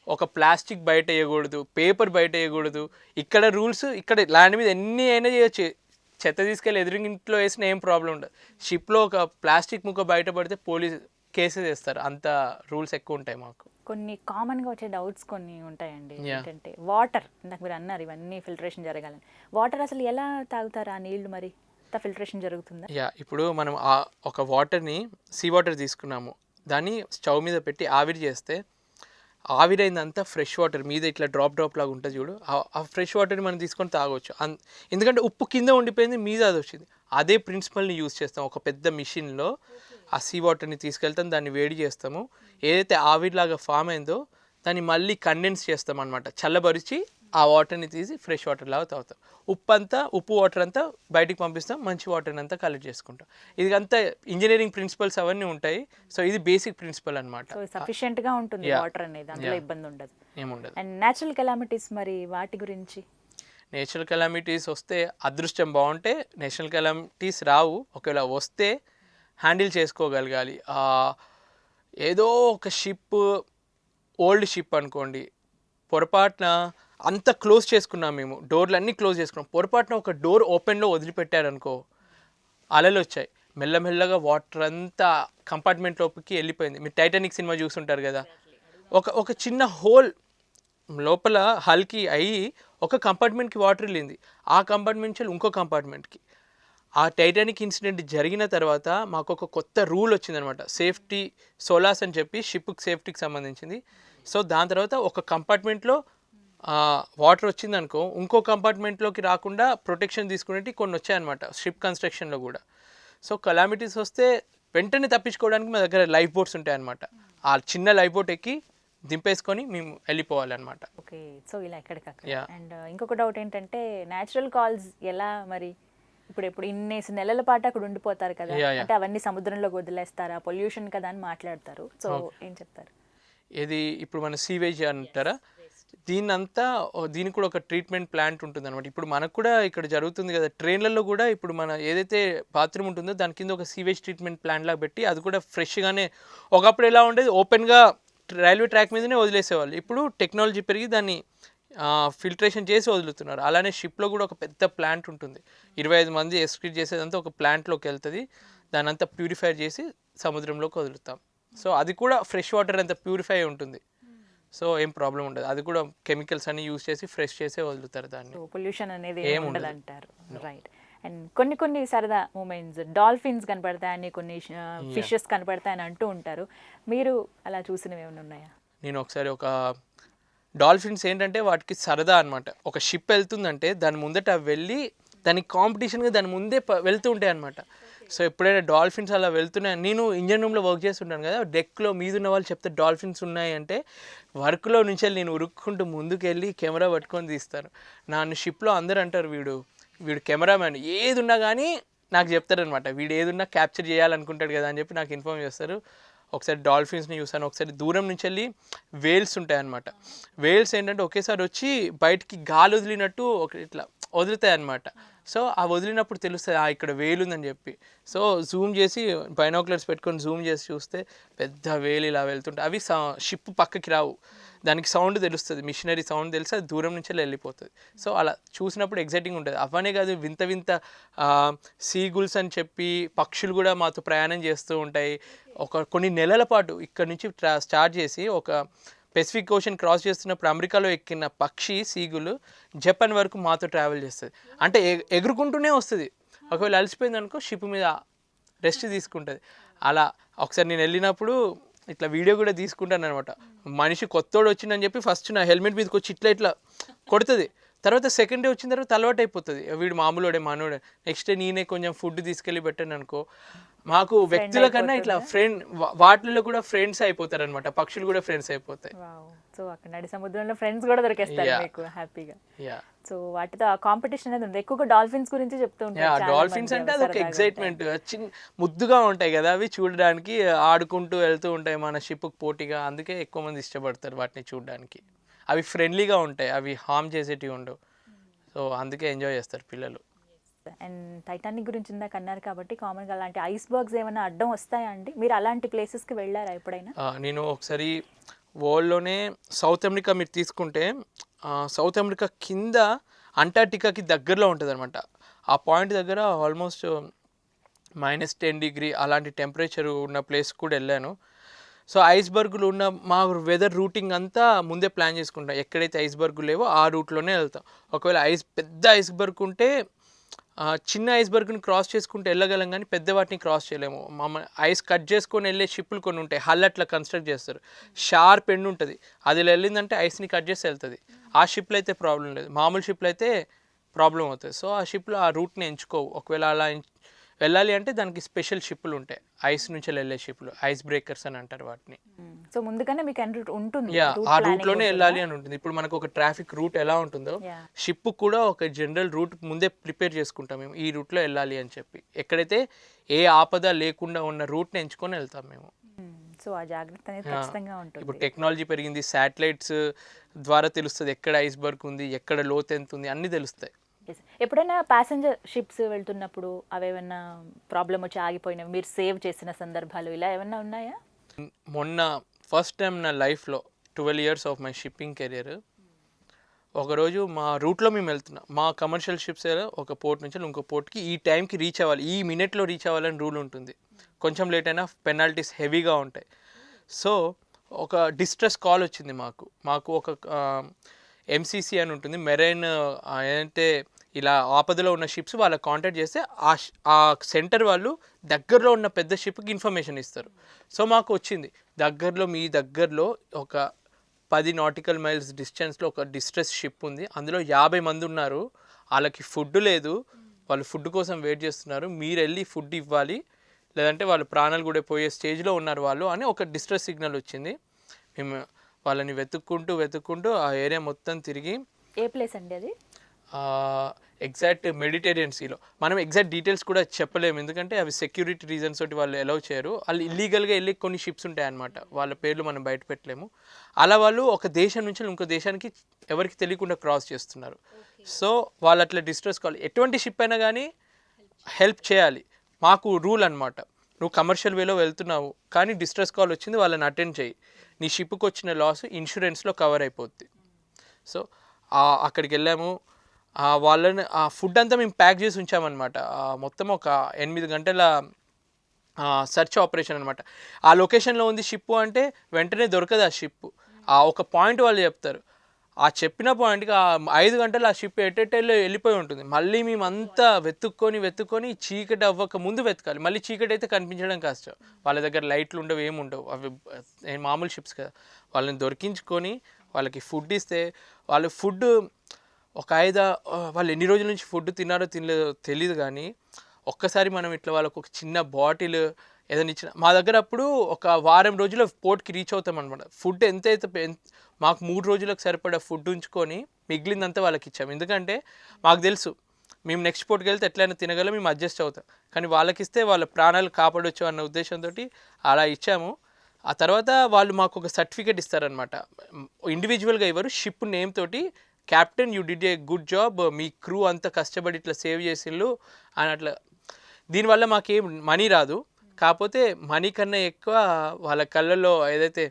ఒక ప్లాస్టిక్ బయట వేయకూడదు, పేపర్ బయట వేయకూడదు. ఇక్కడ రూల్స్ ఇక్కడ ల్యాండ్ మీద ఎన్ని అయినా చేయొచ్చు. చెత్త తీసుకెళ్ళి ఎదురింట్లో వేసినా ఏం ప్రాబ్లం ఉండదు. షిప్లో ఒక ప్లాస్టిక్ ముక్క బయట పడితే పోలీస్ కేసెస్ వేస్తారు. అంత రూల్స్ ఎక్కువ ఉంటాయి మాకు. కొన్ని కామన్గా వచ్చే డౌట్స్ కొన్ని ఉంటాయండి. ఏంటంటే వాటర్, ఇందాక మీరు అన్నారు ఇవన్నీ ఫిల్టరేషన్ జరగాలని. వాటర్ అసలు ఎలా తాగుతారు ఆ నీళ్లు? మరి ఫిల్టరేషన్ జరుగుతుందా? ఇప్పుడు మనం ఒక వాటర్ని సీ వాటర్ తీసుకున్నాము, దాన్ని స్టవ్ మీద పెట్టి ఆవిరి చేస్తే ఆవిరైందంతా ఫ్రెష్ వాటర్ మీద ఇట్లా డ్రాప్ లాగా ఉంటుంది చూడు, ఆ ఫ్రెష్ వాటర్ని మనం తీసుకొని తాగవచ్చు. ఎందుకంటే ఉప్పు కింద ఉండిపోయింది, మీద అది వచ్చింది. అదే ప్రిన్సిపల్ని యూజ్ చేస్తాం. ఒక పెద్ద మిషన్లో ఆ సీ వాటర్ని తీసుకెళ్తాం, దాన్ని వేడి చేస్తాము. ఏదైతే ఆవిరిలాగా ఫామ్ అయిందో దాన్ని మళ్ళీ కండెన్స్ చేస్తాం అనమాట. చల్లబరిచి ఆ వాటర్ని తీసి ఫ్రెష్ వాటర్ లాగా తాగుతాం. ఉప్పు వాటర్ అంతా బయటికి పంపిస్తాం, మంచి వాటర్ని అంతా కలెక్ట్ చేసుకుంటాం. ఇది అంతా ఇంజనీరింగ్ ప్రిన్సిపల్స్ అవన్నీ ఉంటాయి. సో ఇది బేసిక్ ప్రిన్సిపల్ అనమాట. సఫిషియెంట్గా ఉంటుంది వాటర్ అనేది, అందులో ఇబ్బంది ఉండదు, ఏముండదు. అండ్ న్యాచురల్ కెలామిటీస్, మరి వాటి గురించి? నేచురల్ కెలామిటీస్ వస్తే అదృష్టం బాగుంటే నేచురల్ కెలామిటీస్ రావు. ఒకవేళ వస్తే హ్యాండిల్ చేసుకోగలగాలి. ఏదో ఒక షిప్, ఓల్డ్ షిప్ అనుకోండి, పొరపాటున అంతా క్లోజ్ చేసుకున్నాం మేము, డోర్లు అన్నీ క్లోజ్ చేసుకున్నాం. పొరపాటున ఒక డోర్ ఓపెన్లో వదిలిపెట్టారనుకో, అలలు వచ్చాయి, మెల్లమెల్లగా వాటర్ అంతా కంపార్ట్మెంట్ లోపలికి వెళ్ళిపోయింది. మీరు టైటానిక్ సినిమా చూస్తుంటారు కదా, ఒక చిన్న హోల్ లోపల హల్కి అయ్యి ఒక కంపార్ట్మెంట్కి వాటర్ వెళ్ళింది, ఆ కంపార్ట్మెంట్ నుంచి ఇంకో కంపార్ట్మెంట్కి. ఆ టైటానిక్ ఇన్సిడెంట్ జరిగిన తర్వాత మాకు ఒక కొత్త రూల్ వచ్చిందనమాట, సేఫ్టీ సోలాస్ అని చెప్పి, షిప్కి సేఫ్టీకి సంబంధించింది. సో దాని తర్వాత ఒక కంపార్ట్మెంట్లో వాటర్ వచ్చిందనుకో, ఇంకో కంపార్ట్మెంట్లోకి రాకుండా ప్రొటెక్షన్ తీసుకునేవి కొన్ని వచ్చాయన్నమాట షిప్ కన్స్ట్రక్షన్లో కూడా. సో కలామిటీస్ వస్తే వెంటనే తప్పించుకోవడానికి మా దగ్గర లైఫ్ బోట్స్ ఉంటాయన్నమాట. ఆ చిన్న లైఫ్ బోట్ ఎక్కి దింపేసుకొని మేము వెళ్ళిపోవాలన్నమాట. ఓకే, సో ఇలా ఎక్కడికక్కడ. అండ్ ఇంకొక డౌట్ ఏంటంటే, న్యాచురల్ కాల్స్ ఎలా మరి? ఇప్పుడు ఇన్నేసి నెలల పాటు అక్కడ ఉండిపోతారు కదా, అంటే అవన్నీ సముద్రంలో వదిలేస్తారా? పొల్యూషన్ కదా అని మాట్లాడతారు. సో ఏం చెప్తారు? ఇది ఇప్పుడు మన సీవేజ్ అంటారా, దీనికి కూడా ఒక ట్రీట్మెంట్ ప్లాంట్ ఉంటుంది అనమాట. ఇప్పుడు మనకు కూడా ఇక్కడ జరుగుతుంది కదా, ట్రైన్లలో కూడా ఇప్పుడు మన ఏదైతే బాత్రూమ్ ఉంటుందో దాని కింద ఒక సీవేజ్ ట్రీట్మెంట్ ప్లాంట్ లాగా పెట్టి, అది కూడా ఫ్రెష్గానే, ఒకప్పుడు ఎలా ఉండేది ఓపెన్గా రైల్వే ట్రాక్ మీదనే వదిలేసేవాళ్ళు. ఇప్పుడు టెక్నాలజీ పెరిగి దాన్ని ఫిల్టరేషన్ చేసి వదులుతున్నారు. అలానే షిప్లో కూడా ఒక పెద్ద ప్లాంట్ ఉంటుంది, 25 మంది ఎక్స్క్రీట్ చేసేదంతా ఒక ప్లాంట్లోకి వెళ్తుంది. దాని అంతా ప్యూరిఫై చేసి సముద్రంలోకి వదులుతాం. సో అది కూడా ఫ్రెష్ వాటర్ అంతా ప్యూరిఫై ఉంటుంది. సో ఏం ప్రాబ్లం ఉండదు. అది కూడా కెమికల్స్ అన్ని యూజ్ చేసి ఫ్రెష్ చేసే వదులుతారు దాన్ని. పొల్యూషన్ అనేది ఉండదు అంటారు. రైట్. అండ్ కొన్ని సరదా మూమెంట్స్, డాల్ఫిన్స్ కనపడతాయని, కొన్ని ఫిషెస్ కనపడతాయని అంటూ ఉంటారు. మీరు అలా చూసినవి ఏమైనా ఉన్నాయా? నేను ఒకసారి డాల్ఫిన్స్ ఏంటంటే వాటికి సరదా అనమాట. ఒక షిప్ వెళ్తుందంటే దాని ముందట వెళ్ళి దానికి కాంపిటీషన్గా దాని ముందే వెళ్తూ ఉంటాయి అనమాట. సో ఎప్పుడైనా డాల్ఫిన్స్ అలా వెళ్తున్నాయి, నేను ఇంజన్ రూమ్లో వర్క్ చేస్తుంటాను కదా, డెక్లో మీదున్న వాళ్ళు చెప్తే డాల్ఫిన్స్ ఉన్నాయి అంటే వర్క్లో నుంచి నేను ఉరుక్కుంటూ ముందుకు వెళ్ళి కెమెరా పట్టుకొని తీస్తాను. నన్ను షిప్లో అందరూ అంటారు, వీడు కెమెరామ్యాన్, ఏది ఉన్నా కానీ నాకు చెప్తారనమాట, వీడు ఏదున్నా క్యాప్చర్ చేయాలనుకుంటాడు కదా అని చెప్పి నాకు ఇన్ఫార్మ్ చేస్తారు. ఒకసారి డాల్ఫిన్స్ని చూసాను, ఒకసారి దూరం నుంచి వెళ్ళి వేల్స్ ఉంటాయన్నమాట. వేల్స్ ఏంటంటే ఒకేసారి వచ్చి బయటికి గాలి వదిలినట్టు ఇట్లా వదులుతాయి అన్నమాట. సో ఆ వదిలినప్పుడు తెలుస్తుంది ఇక్కడ వేలు ఉందని చెప్పి. సో జూమ్ చేసి బైనాక్యులర్స్ పెట్టుకొని జూమ్ చేసి చూస్తే పెద్ద వేలు ఇలా వెళ్తుంటాయి. అవి షిప్ పక్కకి రావు, దానికి సౌండ్ తెలుస్తుంది, మిషనరీ సౌండ్ తెలిసి అది దూరం నుంచి వెళ్ళిపోతుంది. సో అలా చూసినప్పుడు ఎగ్జైటింగ్ ఉంటుంది. అవనే కాదు, వింత సీగుల్స్ అని చెప్పి పక్షులు కూడా మాతో ప్రయాణం చేస్తూ ఉంటాయి. కొన్ని నెలల పాటు ఇక్కడ నుంచి స్టార్ట్ చేసి ఒక పెసిఫిక్ ఓషన్ క్రాస్ చేస్తున్నప్పుడు అమెరికాలో ఎక్కిన పక్షి సీగులు జపాన్ వరకు మాతో ట్రావెల్ చేస్తుంది. అంటే ఎగురుకుంటూనే వస్తుంది. ఒకవేళ అలసిపోయింది అనుకో షిప్ మీద రెస్ట్ తీసుకుంటుంది. అలా ఒకసారి నేను వెళ్ళినప్పుడు ఇట్లా వీడియో కూడా తీసుకుంటాను అనమాట. మనిషి కొత్తోడు వచ్చిందని చెప్పి ఫస్ట్ నా హెల్మెట్ మీదకి వచ్చి ఇట్లా కొడుతుంది. తర్వాత సెకండ్ డే వచ్చిన తర్వాత అలవాటు అయిపోతుంది, వీడు మామూలుడే మనోడే. నెక్స్ట్ డే నేనే కొంచెం ఫుడ్ తీసుకెళ్ళి పెట్టాను అనుకో, మాకు వ్యక్తుల కన్నా ఇట్లా వాటిలో కూడా ఫ్రెండ్స్ అయిపోతారు అనమాట. పక్షులు కూడా ఫ్రెండ్స్ అయిపోతాయి. సో అక్కడ నడి సముద్రంలో ఫ్రెండ్స్ కూడా దొరికేస్తారు మీకు హ్యాపీగా. సో వాటితో ఆ కాంపిటీషన్ అనేది ఉంది. ఎక్కువగా డాల్ఫిన్స్ గురించి చెప్తూ ఉంటారు చాలా డాల్ఫిన్స్ మంది, అంటే అవి అదొక సరదాగా ఎగ్జైట్మెంట్, ముద్దుగా ఉంటాయి కదా అవి చూడడానికి, ఆడుకుంటూ వెళ్తూ ఉంటాయి మన షిప్కి పోటీగా, అందుకే ఎక్కువ మంది ఇష్టపడతారు వాటిని చూడడానికి. అవి ఫ్రెండ్లీగా ఉంటాయి, అవి హార్మ్ చేసేటివి ఉండవు, సో అందుకే ఎంజాయ్ చేస్తారు పిల్లలు. అండ్ టైటానిక్ గురించి ఇందాక అన్నారు కాబట్టి కామన్గా అలాంటి ఐస్ బర్గ్స్ ఏమైనా అడ్డం వస్తాయా అండి? మీరు అలాంటి ప్లేసెస్కి వెళ్ళారా ఎప్పుడైనా? నేను ఒకసారి వరల్డ్లోనే సౌత్ అమెరికా మీరు తీసుకుంటే, సౌత్ అమెరికా కింద అంటార్టికాకి దగ్గరలో ఉంటుంది అనమాట. ఆ పాయింట్ దగ్గర ఆల్మోస్ట్ -10 అలాంటి టెంపరేచర్ ఉన్న ప్లేస్ కూడా వెళ్ళాను. సో ఐస్బర్గులు ఉన్న మా వెదర్ రూటింగ్ అంతా ముందే ప్లాన్ చేసుకుంటాం. ఎక్కడైతే ఐస్బర్గులు లేవో ఆ రూట్లోనే వెళ్తాం. ఒకవేళ పెద్ద ఐస్బర్గ్ ఉంటే చిన్న ఐస్బర్గ్ని క్రాస్ చేసుకుంటూ వెళ్ళగలం, కానీ పెద్ద వాటిని క్రాస్ చేయలేము. ఐస్ కట్ చేసుకొని వెళ్ళే షిప్పులు కొన్ని ఉంటాయి, హల్ అట్లా కన్స్ట్రక్ట్ చేస్తారు, షార్ప్ ఎండ్ ఉంటుంది, అది వెళ్ళిందంటే ఐస్ని కట్ చేసి వెళ్తుంది. ఆ షిప్లో అయితే ప్రాబ్లం లేదు, మామూలు షిప్లో అయితే ప్రాబ్లం అవుతుంది. సో ఆ షిప్లో ఆ రూట్ని ఎంచుకోవు. ఒకవేళ అలా వెళ్ళాలి అంటే దానికి స్పెషల్ షిప్పులు ఉంటాయి, ఐస్ నుంచి వెళ్ళే షిప్పులు, ఐస్ బ్రేకర్స్ అని అంటారు వాటిని. సో ముందుగానే మీకు ఉంటుంది, ఆ రూట్లోనే వెళ్ళాలి అని ఉంటుంది. ఇప్పుడు మనకు ఒక ట్రాఫిక్ రూట్ ఎలా ఉంటుందో షిప్ కూడా ఒక జనరల్ రూట్ ముందే ప్రిపేర్ చేసుకుంటాం మేము, ఈ రూట్లో వెళ్ళాలి అని చెప్పి. ఎక్కడైతే ఏ ఆపద లేకుండా ఉన్న రూట్ని ఎంచుకొని వెళ్తాం మేము. సో ఆ జాగ్రత్త అనేది ఖచ్చితంగా ఉంటుంది. ఇప్పుడు టెక్నాలజీ పెరిగింది, శాటిలైట్స్ ద్వారా తెలుస్తుంది ఎక్కడ ఐస్బర్గ్ ఉంది, ఎక్కడ లోతు ఎంత ఉంది, అన్నీ తెలుస్తాయి. ఎప్పుడైనా ప్యాసింజర్ షిప్స్ వెళ్తున్నప్పుడు అవేమన్నా ప్రాబ్లం వచ్చి ఆగిపోయినవి, మీరు సేవ్ చేసిన సందర్భాలు ఇలా ఏమన్నా ఉన్నాయా? మొన్న ఫస్ట్ టైం నా లైఫ్లో 12 years of my shipping career, ఒకరోజు మా రూట్లో మేము వెళ్తున్నాం. మా కమర్షియల్ షిప్స్ ఒక పోర్ట్ నుంచి ఇంకో పోర్ట్కి ఈ టైంకి రీచ్ అవ్వాలి, ఈ మినిట్లో రీచ్ అవ్వాలని రూల్ ఉంటుంది. కొంచెం లేట్ అయినా పెనాల్టీస్ హెవీగా ఉంటాయి. సో ఒక డిస్ట్రెస్ కాల్ వచ్చింది మాకు ఒక ఎంసీసీ అని ఉంటుంది, మెరైన్ ఏంటంటే ఇలా ఆపదలో ఉన్న షిప్స్ వాళ్ళకి కాంటాక్ట్ చేస్తే ఆ సెంటర్ వాళ్ళు దగ్గరలో ఉన్న పెద్ద షిప్కి ఇన్ఫర్మేషన్ ఇస్తారు. సో మాకు వచ్చింది, మీ దగ్గరలో ఒక 10 nautical miles డిస్టెన్స్లో ఒక డిస్ట్రెస్ షిప్ ఉంది, అందులో 50 మంది ఉన్నారు, వాళ్ళకి ఫుడ్ లేదు, వాళ్ళు ఫుడ్ కోసం వెయిట్ చేస్తున్నారు, మీరు వెళ్ళి ఫుడ్ ఇవ్వాలి, లేదంటే వాళ్ళు ప్రాణాలు కూడా పోయే స్టేజ్లో ఉన్నారు వాళ్ళు అని ఒక డిస్ట్రెస్ సిగ్నల్ వచ్చింది. మేము వాళ్ళని వెతుక్కుంటూ ఆ ఏరియా మొత్తం తిరిగి. ఏ ప్లేస్ అండి అది? ఎగ్జాక్ట్ మెడిటేరియన్ సీలో. మనం ఎగ్జాక్ట్ డీటెయిల్స్ కూడా చెప్పలేము, ఎందుకంటే అవి సెక్యూరిటీ రీజన్స్ తోటి వాళ్ళు అలౌ చేయరు. వాళ్ళు ఇల్లీగల్గా వెళ్ళి కొన్ని షిప్స్ ఉంటాయి అన్నమాట, వాళ్ళ పేర్లు మనం బయట పెట్టలేము. అలా వాళ్ళు ఒక దేశం నుంచి ఇంకో దేశానికి ఎవరికి తెలియకుండా క్రాస్ చేస్తున్నారు. సో వాళ్ళు అట్లా డిస్ట్రెస్ కాల్, ఎటువంటి షిప్ అయినా కానీ హెల్ప్ చేయాలి, మాకు రూల్ అనమాట. నువ్వు కమర్షియల్ వేలో వెళ్తున్నావు కానీ డిస్ట్రెస్ కాల్ వచ్చింది, వాళ్ళని అటెండ్ చేయి, నీ షిప్కి వచ్చిన లాస్ ఇన్సూరెన్స్లో కవర్ అయిపోద్ది. సో అక్కడికి వెళ్ళాము, వాళ్ళని ఆ ఫుడ్ అంతా మేము ప్యాక్ చేసి ఉంచామన్నమాట. మొత్తం ఒక 8 గంటల సర్చ్ ఆపరేషన్ అనమాట. ఆ లొకేషన్లో ఉంది షిప్ అంటే వెంటనే దొరకదు ఆ షిప్. ఒక పాయింట్ వాళ్ళు చెప్తారు, ఆ చెప్పిన పాయింట్కి 5 గంటలు ఆ షిప్ ఎట్టెట్టెల్లో వెళ్ళిపోయి ఉంటుంది. మళ్ళీ మేమంతా వెతుక్కొని చీకటి అవ్వక ముందు వెతకాలి, మళ్ళీ చీకటి అయితే కనిపించడం కష్టం, వాళ్ళ దగ్గర లైట్లు ఉండవు, ఏముండవు, అవి మామూలు షిప్స్ కదా. వాళ్ళని దొరికించుకొని వాళ్ళకి ఫుడ్ ఇస్తే, వాళ్ళు ఫుడ్ వాళ్ళు ఎన్ని రోజుల నుంచి ఫుడ్ తిన్నారో తినలేదో తెలియదు, కానీ ఒక్కసారి మనం ఇట్లా వాళ్ళకు ఒక చిన్న బాటిల్ ఏదైనా ఇచ్చిన, మా దగ్గర అప్పుడు ఒక వారం రోజుల్లో పోర్ట్కి రీచ్ అవుతాం అనమాట. ఫుడ్ ఎంతైతే మాకు 3 రోజులకు సరిపడా ఫుడ్ ఉంచుకొని మిగిలిందంతా వాళ్ళకి ఇచ్చాము, ఎందుకంటే మాకు తెలుసు మేము నెక్స్ట్ పోర్ట్కి వెళ్తే ఎట్లయినా తినగలం, మేము అడ్జస్ట్ అవుతాం, కానీ వాళ్ళకి ఇస్తే వాళ్ళ ప్రాణాలు కాపాడవచ్చు అన్న ఉద్దేశంతో అలా ఇచ్చాము. ఆ తర్వాత వాళ్ళు మాకు ఒక సర్టిఫికేట్ ఇస్తారనమాట, ఇండివిజువల్గా ఇవ్వరు, షిప్ నేమ్ తోటి, captain you did a good job, me crew అంతా కష్టపడి ఇట్లా సేవ్ చేసిండ్రు అని అట్లా. దీనివల్ల మాకేం మనీ రాదు, కాకపోతే మనీ కన్నా ఎక్కువ వాళ్ళ కళ్ళల్లో ఏదైతే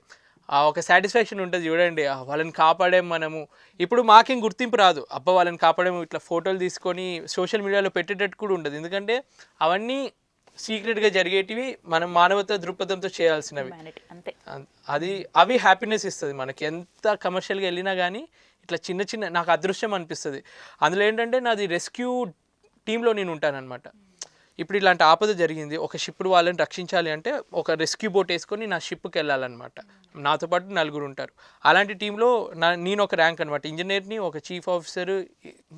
ఒక సాటిస్ఫాక్షన్ ఉంటుంది చూడండి, వాళ్ళని కాపాడాము మనము. ఇప్పుడు మాకేం గుర్తింపు రాదు, అబ్బా వాళ్ళని కాపాడాము, ఇట్లా ఫోటోలు తీసుకొని సోషల్ మీడియాలో పెట్టేటట్టు కూడా ఉండదు, ఎందుకంటే అవన్నీ సీక్రెట్గా జరిగేటివి, మనం మానవతా దృక్పథంతో చేయాల్సినవి. అవి హ్యాపీనెస్ ఇస్తుంది మనకి, ఎంత కమర్షియల్గా వెళ్ళినా కానీ ఇట్లా చిన్న నాకు అదృష్టం అనిపిస్తుంది. అందులో ఏంటంటే నాది రెస్క్యూ టీంలో నేను ఉంటానన్నమాట. ఇప్పుడు ఇలాంటి ఆపద జరిగింది, ఒక షిప్ వాళ్ళని రక్షించాలి అంటే ఒక రెస్క్యూ బోట్ వేసుకొని నా షిప్కి వెళ్ళాలన్నమాట, నాతో పాటు 4 ఉంటారు. అలాంటి టీంలో నేను ఒక ర్యాంక్ అనమాట, ఇంజనీర్ని, ఒక చీఫ్ ఆఫీసర్,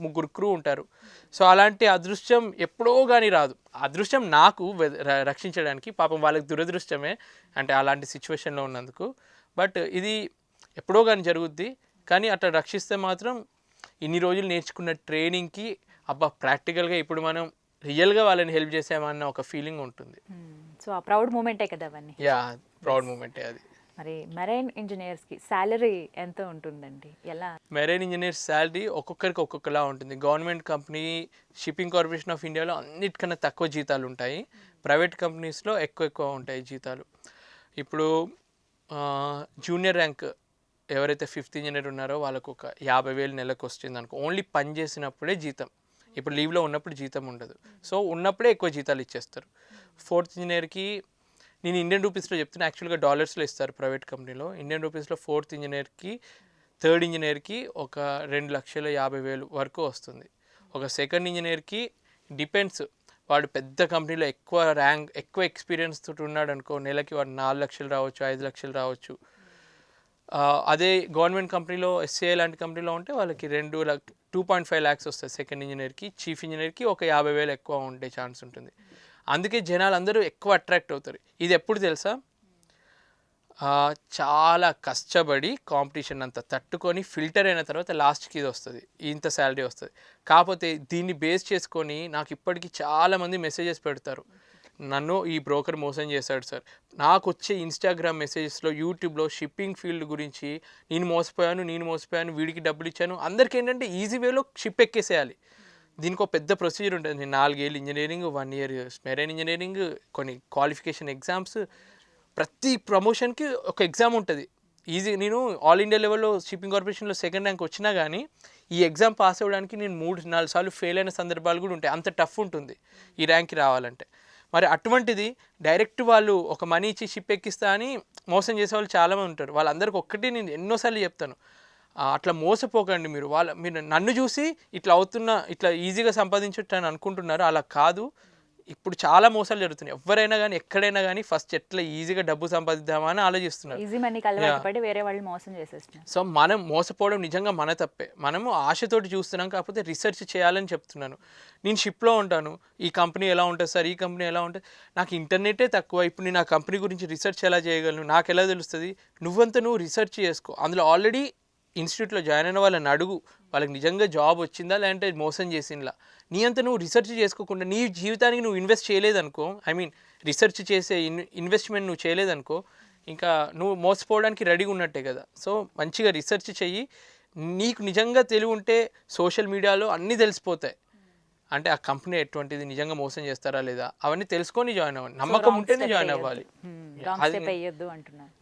3 క్రూ ఉంటారు. సో అలాంటి అదృష్టం ఎప్పుడో కానీ రాదు, అదృష్టం నాకు రక్షించడానికి, పాపం వాళ్ళకి దురదృష్టమే అంటే అలాంటి సిచ్యువేషన్లో ఉన్నందుకు. బట్ ఇది ఎప్పుడో కానీ జరుగుద్ది, కానీ అట్లా రక్షిస్తే మాత్రం ఇన్ని రోజులు నేర్చుకున్న ట్రైనింగ్కి అబ్బా ప్రాక్టికల్గా ఇప్పుడు మనం రియల్గా వాళ్ళని హెల్ప్ చేసామన్న ఒక ఫీలింగ్ ఉంటుంది. సో ఆ ప్రౌడ్ మూమెంటే కదా అవన్నీ. యా ప్రౌడ్ మూమెంటే అది. మరి మెరైన్ ఇంజనీర్స్కి శాలరీ ఎంత ఉంటుందండి, ఎలా? మెరైన్ ఇంజనీర్స్ శాలరీ ఒక్కొక్కరికి ఒక్కొక్కలా ఉంటుంది. Government company, shipping corporation of ఇండియాలో అన్నిటికన్నా తక్కువ జీతాలు ఉంటాయి. ప్రైవేట్ కంపెనీస్లో ఎక్కువ ఉంటాయి జీతాలు. ఇప్పుడు జూనియర్ ర్యాంక్ ఎవరైతే 5th ఇంజనీర్ ఉన్నారో వాళ్ళకు ఒక 50,000 నెలకు వస్తుంది అనుకో. ఓన్లీ పని చేసినప్పుడే జీతం. ఇప్పుడు లీవ్లో ఉన్నప్పుడు జీతం ఉండదు. సో ఉన్నప్పుడే ఎక్కువ జీతాలు ఇచ్చేస్తారు. 4th ఇంజనీర్కి నేను ఇండియన్ రూపీస్లో చెప్తున్నా, యాక్చువల్గా డాలర్స్లో ఇస్తారు ప్రైవేట్ కంపెనీలో. ఇండియన్ రూపీస్లో 4th ఇంజనీర్కి 3rd ఇంజనీర్కి ఒక 2,50,000 వరకు వస్తుంది. ఒక 2nd ఇంజనీర్కి డిపెండ్స్, వాడు పెద్ద కంపెనీలో ఎక్కువ ఎక్స్పీరియన్స్ తోటి ఉన్నాడు అనుకో, నెలకి వాడు 4 లక్షలు రావచ్చు, 5 లక్షలు రావచ్చు. అదే గవర్నమెంట్ కంపెనీలో ఎస్సీఐ లాంటి కంపెనీలో ఉంటే వాళ్ళకి 2.5 lakhs వస్తుంది 2nd ఇంజనీర్కి. చీఫ్ ఇంజనీర్కి ఒక 50,000 ఎక్కువ ఉండే ఛాన్స్ ఉంటుంది. అందుకే జనాలు అందరూ ఎక్కువ అట్రాక్ట్ అవుతారు. ఇది ఎప్పుడు తెలుసా, చాలా కష్టపడి కాంపిటీషన్ అంతా తట్టుకొని ఫిల్టర్ అయిన తర్వాత లాస్ట్కి ఇది వస్తుంది, ఇంత శాలరీ వస్తుంది. కాకపోతే దీన్ని బేస్ చేసుకొని నాకు ఇప్పటికీ చాలామంది మెసేజెస్ పెడతారు, నన్ను ఈ బ్రోకర్ మోసం చేశాడు సార్. నాకు వచ్చే ఇన్స్టాగ్రామ్ మెసేజెస్లో, యూట్యూబ్లో షిప్పింగ్ ఫీల్డ్ గురించి నేను మోసపోయాను, వీడికి డబ్బులు ఇచ్చాను. అందరికీ ఏంటంటే ఈజీ వేలో షిప్ ఎక్కేసేయాలి. దీనికి ఒక పెద్ద ప్రొసీజర్ ఉంటుంది. నేను 4 ఏళ్ళు ఇంజనీరింగ్, 1 year మెరైన్ ఇంజనీరింగ్, కొన్ని క్వాలిఫికేషన్ ఎగ్జామ్స్, ప్రతి ప్రమోషన్కి ఒక ఎగ్జామ్ ఉంటుంది. నేను ఆల్ ఇండియా లెవెల్లో షిప్పింగ్ కార్పొరేషన్లో 2nd ర్యాంక్ వచ్చినా కానీ ఈ ఎగ్జామ్ పాస్ అవ్వడానికి నేను 3-4 సార్లు ఫెయిల్ అయిన సందర్భాలు కూడా ఉంటాయి. అంత టఫ్ ఉంటుంది ఈ ర్యాంక్కి రావాలంటే. మరి అటువంటిది డైరెక్ట్ వాళ్ళు ఒక మనీ ఇచ్చి షిప్ ఎక్కిస్తా అని మోసం చేసే వాళ్ళు చాలామంది ఉంటారు. వాళ్ళందరికీ ఒక్కటి నేను ఎన్నోసార్లు చెప్తాను, అట్లా మోసపోకండి. మీరు నన్ను చూసి ఇట్లా ఈజీగా సంపాదించట్టు అని అనుకుంటున్నారు, అలా కాదు. ఇప్పుడు చాలా మోసాలు జరుగుతున్నాయి. ఎవరైనా కానీ ఎక్కడైనా కానీ ఫస్ట్ ఎట్లా ఈజీగా డబ్బు సంపాదిద్దామా అని ఆలోచిస్తున్నారు. ఈజీ మనీకి అలవాటు పడి వేరే వాళ్ళు మోసం చేసేస్తున్నారు. సో మనం మోసపోవడం నిజంగా మన తప్పే. మనము ఆశతోటి చూస్తున్నాం, కాకపోతే రీసెర్చ్ చేయాలని చెప్తున్నాను. నేను షిప్లో ఉంటాను, ఈ కంపెనీ ఎలా ఉంటుంది సార్, ఈ కంపెనీ ఎలా ఉంటుంది, నాకు ఇంటర్నెటే తక్కువ. ఇప్పుడు నేను ఆ కంపెనీ గురించి రీసెర్చ్ ఎలా చేయగలను, నాకు ఎలా తెలుస్తుంది? నువ్వు రీసెర్చ్ చేసుకో. అందులో ఆల్రెడీ ఇన్స్టిట్యూట్లో జాయిన్ అయిన వాళ్ళని అడుగు, వాళ్ళకి నిజంగా జాబ్ వచ్చిందా లేదంటే మోసం చేసిందా. నీ అంతా నువ్వు రీసెర్చ్ చేసుకోకుండా నీ జీవితానికి నువ్వు ఇన్వెస్ట్ చేయలేదనుకో, రీసెర్చ్ చేసే ఇన్వెస్ట్మెంట్ నువ్వు చేయలేదనుకో, ఇంకా నువ్వు మోసపోవడానికి రెడీగా ఉన్నట్టే కదా. సో మంచిగా రీసెర్చ్ చెయ్యి. నీకు నిజంగా తెలివి ఉంటే సోషల్ మీడియాలో అన్నీ తెలిసిపోతాయి. అంటే ఆ కంపెనీ ఎటువంటిది, నిజంగా మోసం చేస్తారా లేదా, అవన్నీ తెలుసుకొని జాయిన్ అవ్వండి. నమ్మకం ఉంటేనే జాయిన్ అవ్వాలి.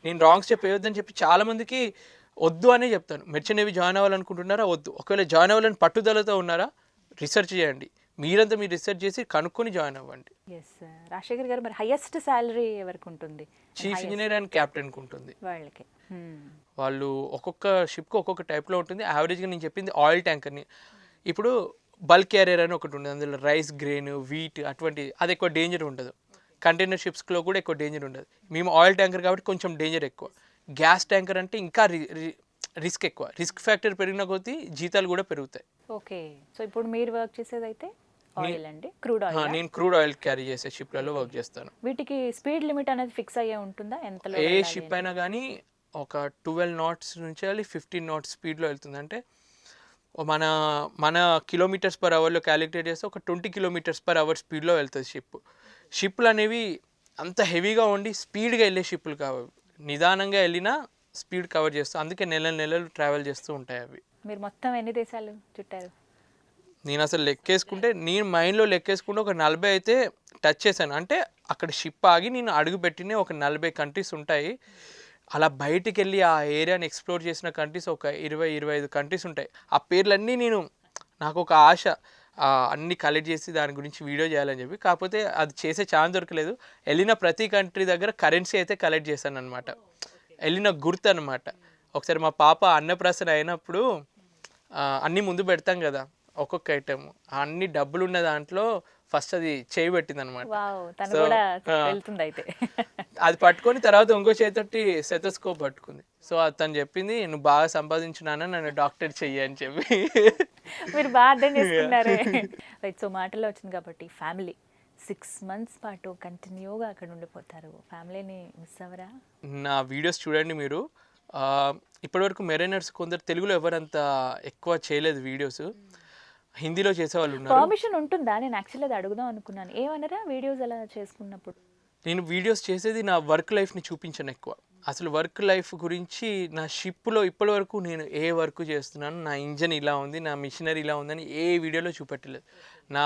నేను రాంగ్ స్టెప్ వేయొద్దని చెప్పి చాలా మందికి వద్దు అనే చెప్తాను. మెర్చెంట్ నేవీ జాయిన్ అవ్వాలనుకుంటున్నారా, వద్దు. ఒకవేళ జాయిన్ అవ్వాలని పట్టుదలతో ఉన్నారా, రీసెర్చ్ చేయండి. మీరు రీసెర్చ్ చేసి కనుక్కొని జాయిన్ అవ్వండి. రాజశేఖర్ గారు, మరి హైయెస్ట్ శాలరీ ఎవరికి ఉంటుంది? చీఫ్ ఇంజనీర్ అండ్ క్యాప్టెన్కి ఉంటుంది. వాళ్ళు ఒక్కొక్క షిప్కి ఒక్కొక్క టైప్లో ఉంటుంది. యావరేజ్గా నేను చెప్పింది ఆయిల్ ట్యాంకర్ని. ఇప్పుడు బల్క్ క్యారియర్ అని ఒకటి ఉంటుంది, అందులో రైస్, గ్రెయిన్, వీట్ అటువంటి, అది ఎక్కువ డేంజర్ ఉండదు. కంటైనర్ షిప్స్లో కూడా ఎక్కువ డేంజర్ ఉండదు. మేము ఆయిల్ ట్యాంకర్ కాబట్టి కొంచెం డేంజర్ ఎక్కువ. గ్యాస్ ట్యాంకర్ అంటే ఇంకా రిస్క్ ఎక్కువ. రిస్క్ ఫ్యాక్టర్ పెరిగిన కొద్దీ జీతాలు కూడా పెరుగుతాయి. ఓకే. సో ఇప్పుడు మీరు వర్క్ చేసేది అయితే ఆయిల్ అండి, క్రూడ్ ఆయిల్. నేను క్రూడ్ ఆయిల్ క్యారీ చేసే షిప్లలో వర్క్ చేస్తాను. వీటికి స్పీడ్ లిమిట్ అనేది ఫిక్స్ అయ్యే ఉంటుందా? ఎంతలో ఏ షిప్ అయినా కానీ ఒక 12 knots నుంచి 15 knots స్పీడ్లో వెళ్తుంది. అంటే మన కిలోమీటర్స్ పర్ అవర్లో క్యాలిక్యులేట్ చేస్తే ఒక 20 km/h స్పీడ్లో వెళ్తుంది షిప్లు అనేవి అంత హెవీగా ఉండి స్పీడ్గా వెళ్ళే షిప్లు కావు. నిదానంగా వెళ్ళినా స్పీడ్ కవర్ చేస్తూ, అందుకే నెలలు ట్రావెల్ చేస్తూ ఉంటాయి అవి. మీరు మొత్తం ఎన్ని దేశాలు చుట్టారు? నేను అసలు నేను మైండ్లో లెక్కేసుకుంటే ఒక 40 అయితే టచ్ చేశాను. అంటే అక్కడ షిప్ ఆగి నేను అడుగు పెట్టిన ఒక 40 కంట్రీస్ ఉంటాయి. అలా బయటికి వెళ్ళి ఆ ఏరియాని ఎక్స్ప్లోర్ చేసిన కంట్రీస్ ఒక 20-25 కంట్రీస్ ఉంటాయి. ఆ పేర్లన్నీ నాకు ఒక ఆశ, అన్నీ కలెక్ట్ చేసి దాని గురించి వీడియో చేయాలని చెప్పి. కాకపోతే అది చేసే ఛాన్స్ దొరకలేదు. వెళ్ళిన ప్రతి కంట్రీ దగ్గర కరెన్సీ అయితే కలెక్ట్ చేశాను అనమాట. వెళ్ళిన గుర్తు అనమాట. ఒకసారి మా పాప అన్నప్రాసన అయినప్పుడు అన్నీ ముందు పెడతాం కదా, ఒక్కొక్క ఐటమ్, అన్ని డబ్బులు ఉన్న దాంట్లో ఫస్ట్ అది చేయి పెట్టింది అనమాట. అది పట్టుకొని తర్వాత ఇంకో చేతోటి స్టెథోస్కోప్ పట్టుకుంది. సో తను చెప్పింది, నువ్వు బాగా సంపాదించున్నాను, నన్ను డాక్టర్ చెయ్యి అని చెప్పి. మీరు బాగా అర్థం చేసుకున్నారే. సో మాటల్లో వచ్చింది కాబట్టి, ఫ్యామిలీ 6 months పాటు కంటిన్యూగా అక్కడ ఉండిపోతారు. ఫ్యామిలీని మిస్ అవ్వరా? నా వీడియోస్ చూడండి మీరు, ఇప్పటివరకు మెరైనర్స్ కొందరు తెలుగులో ఎవరంత ఎక్కువ చేయలేదు వీడియోస్, హిందీలో చేసేవాళ్ళు ఉన్నారు. పర్మిషన్ ఉంటుందా? నేను యాక్చువల్లీ అది అడుగుదాం అనుకున్నాను. ఏమన్నారా వీడియోస్ అలా చేసుకున్నప్పుడు? నేను వీడియోస్ చేసేది నా వర్క్ లైఫ్ని చూపించాను ఎక్కువ. అసలు వర్క్ లైఫ్ గురించి నా షిప్లో ఇప్పటివరకు నేను ఏ వర్క్ చేస్తున్నాను, నా ఇంజన్ ఇలా ఉంది, నా మిషనరీ ఇలా ఉందని ఏ వీడియోలో చూపెట్టలేదు. నా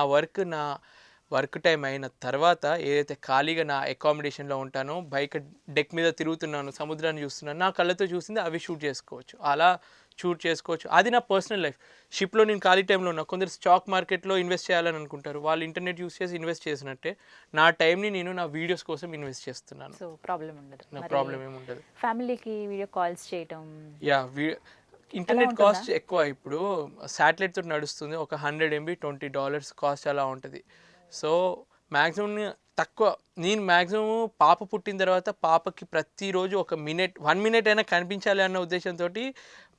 వర్క్ టైం అయిన తర్వాత ఏదైతే ఖాళీగా నా అకామిడేషన్లో ఉంటానో, బైక్ డెక్ మీద తిరుగుతున్నాను, సముద్రాన్ని చూస్తున్నాను, నా కళ్ళతో చూసింది అవి షూట్ చేసుకోవచ్చు, అలా షూట్ చేసుకోవచ్చు. అది నా పర్సనల్ లైఫ్. షిప్లో నేను ఖాళీ టైంలో ఉన్నా. కొందరు స్టాక్ మార్కెట్లో ఇన్వెస్ట్ చేయాలని అనుకుంటారు, వాళ్ళు ఇంటర్నెట్ యూస్ చేసి ఇన్వెస్ట్ చేసినట్టే నా టైంని నేను నా వీడియోస్ కోసం ఇన్వెస్ట్ చేస్తున్నాను. సో ప్రాబ్లం ఉండదు, నా ప్రాబ్లం ఏమి ఉండదు. ఫ్యామిలీకి వీడియో కాల్స్ చేయటం. యా, ఇంటర్నెట్ కాస్ట్ ఎక్కువ. ఇప్పుడు శాటిలైట్ తోటి నడుస్తుంది, ఒక 100 MB $20 కాస్ట్ అలా ఉంటుంది. సో మ్యాక్సిమం తక్కువ. నేను మ్యాక్సిమం పాప పుట్టిన తర్వాత పాపకి ప్రతిరోజు 1 మినిట్ అయినా కనిపించాలి అన్న ఉద్దేశంతో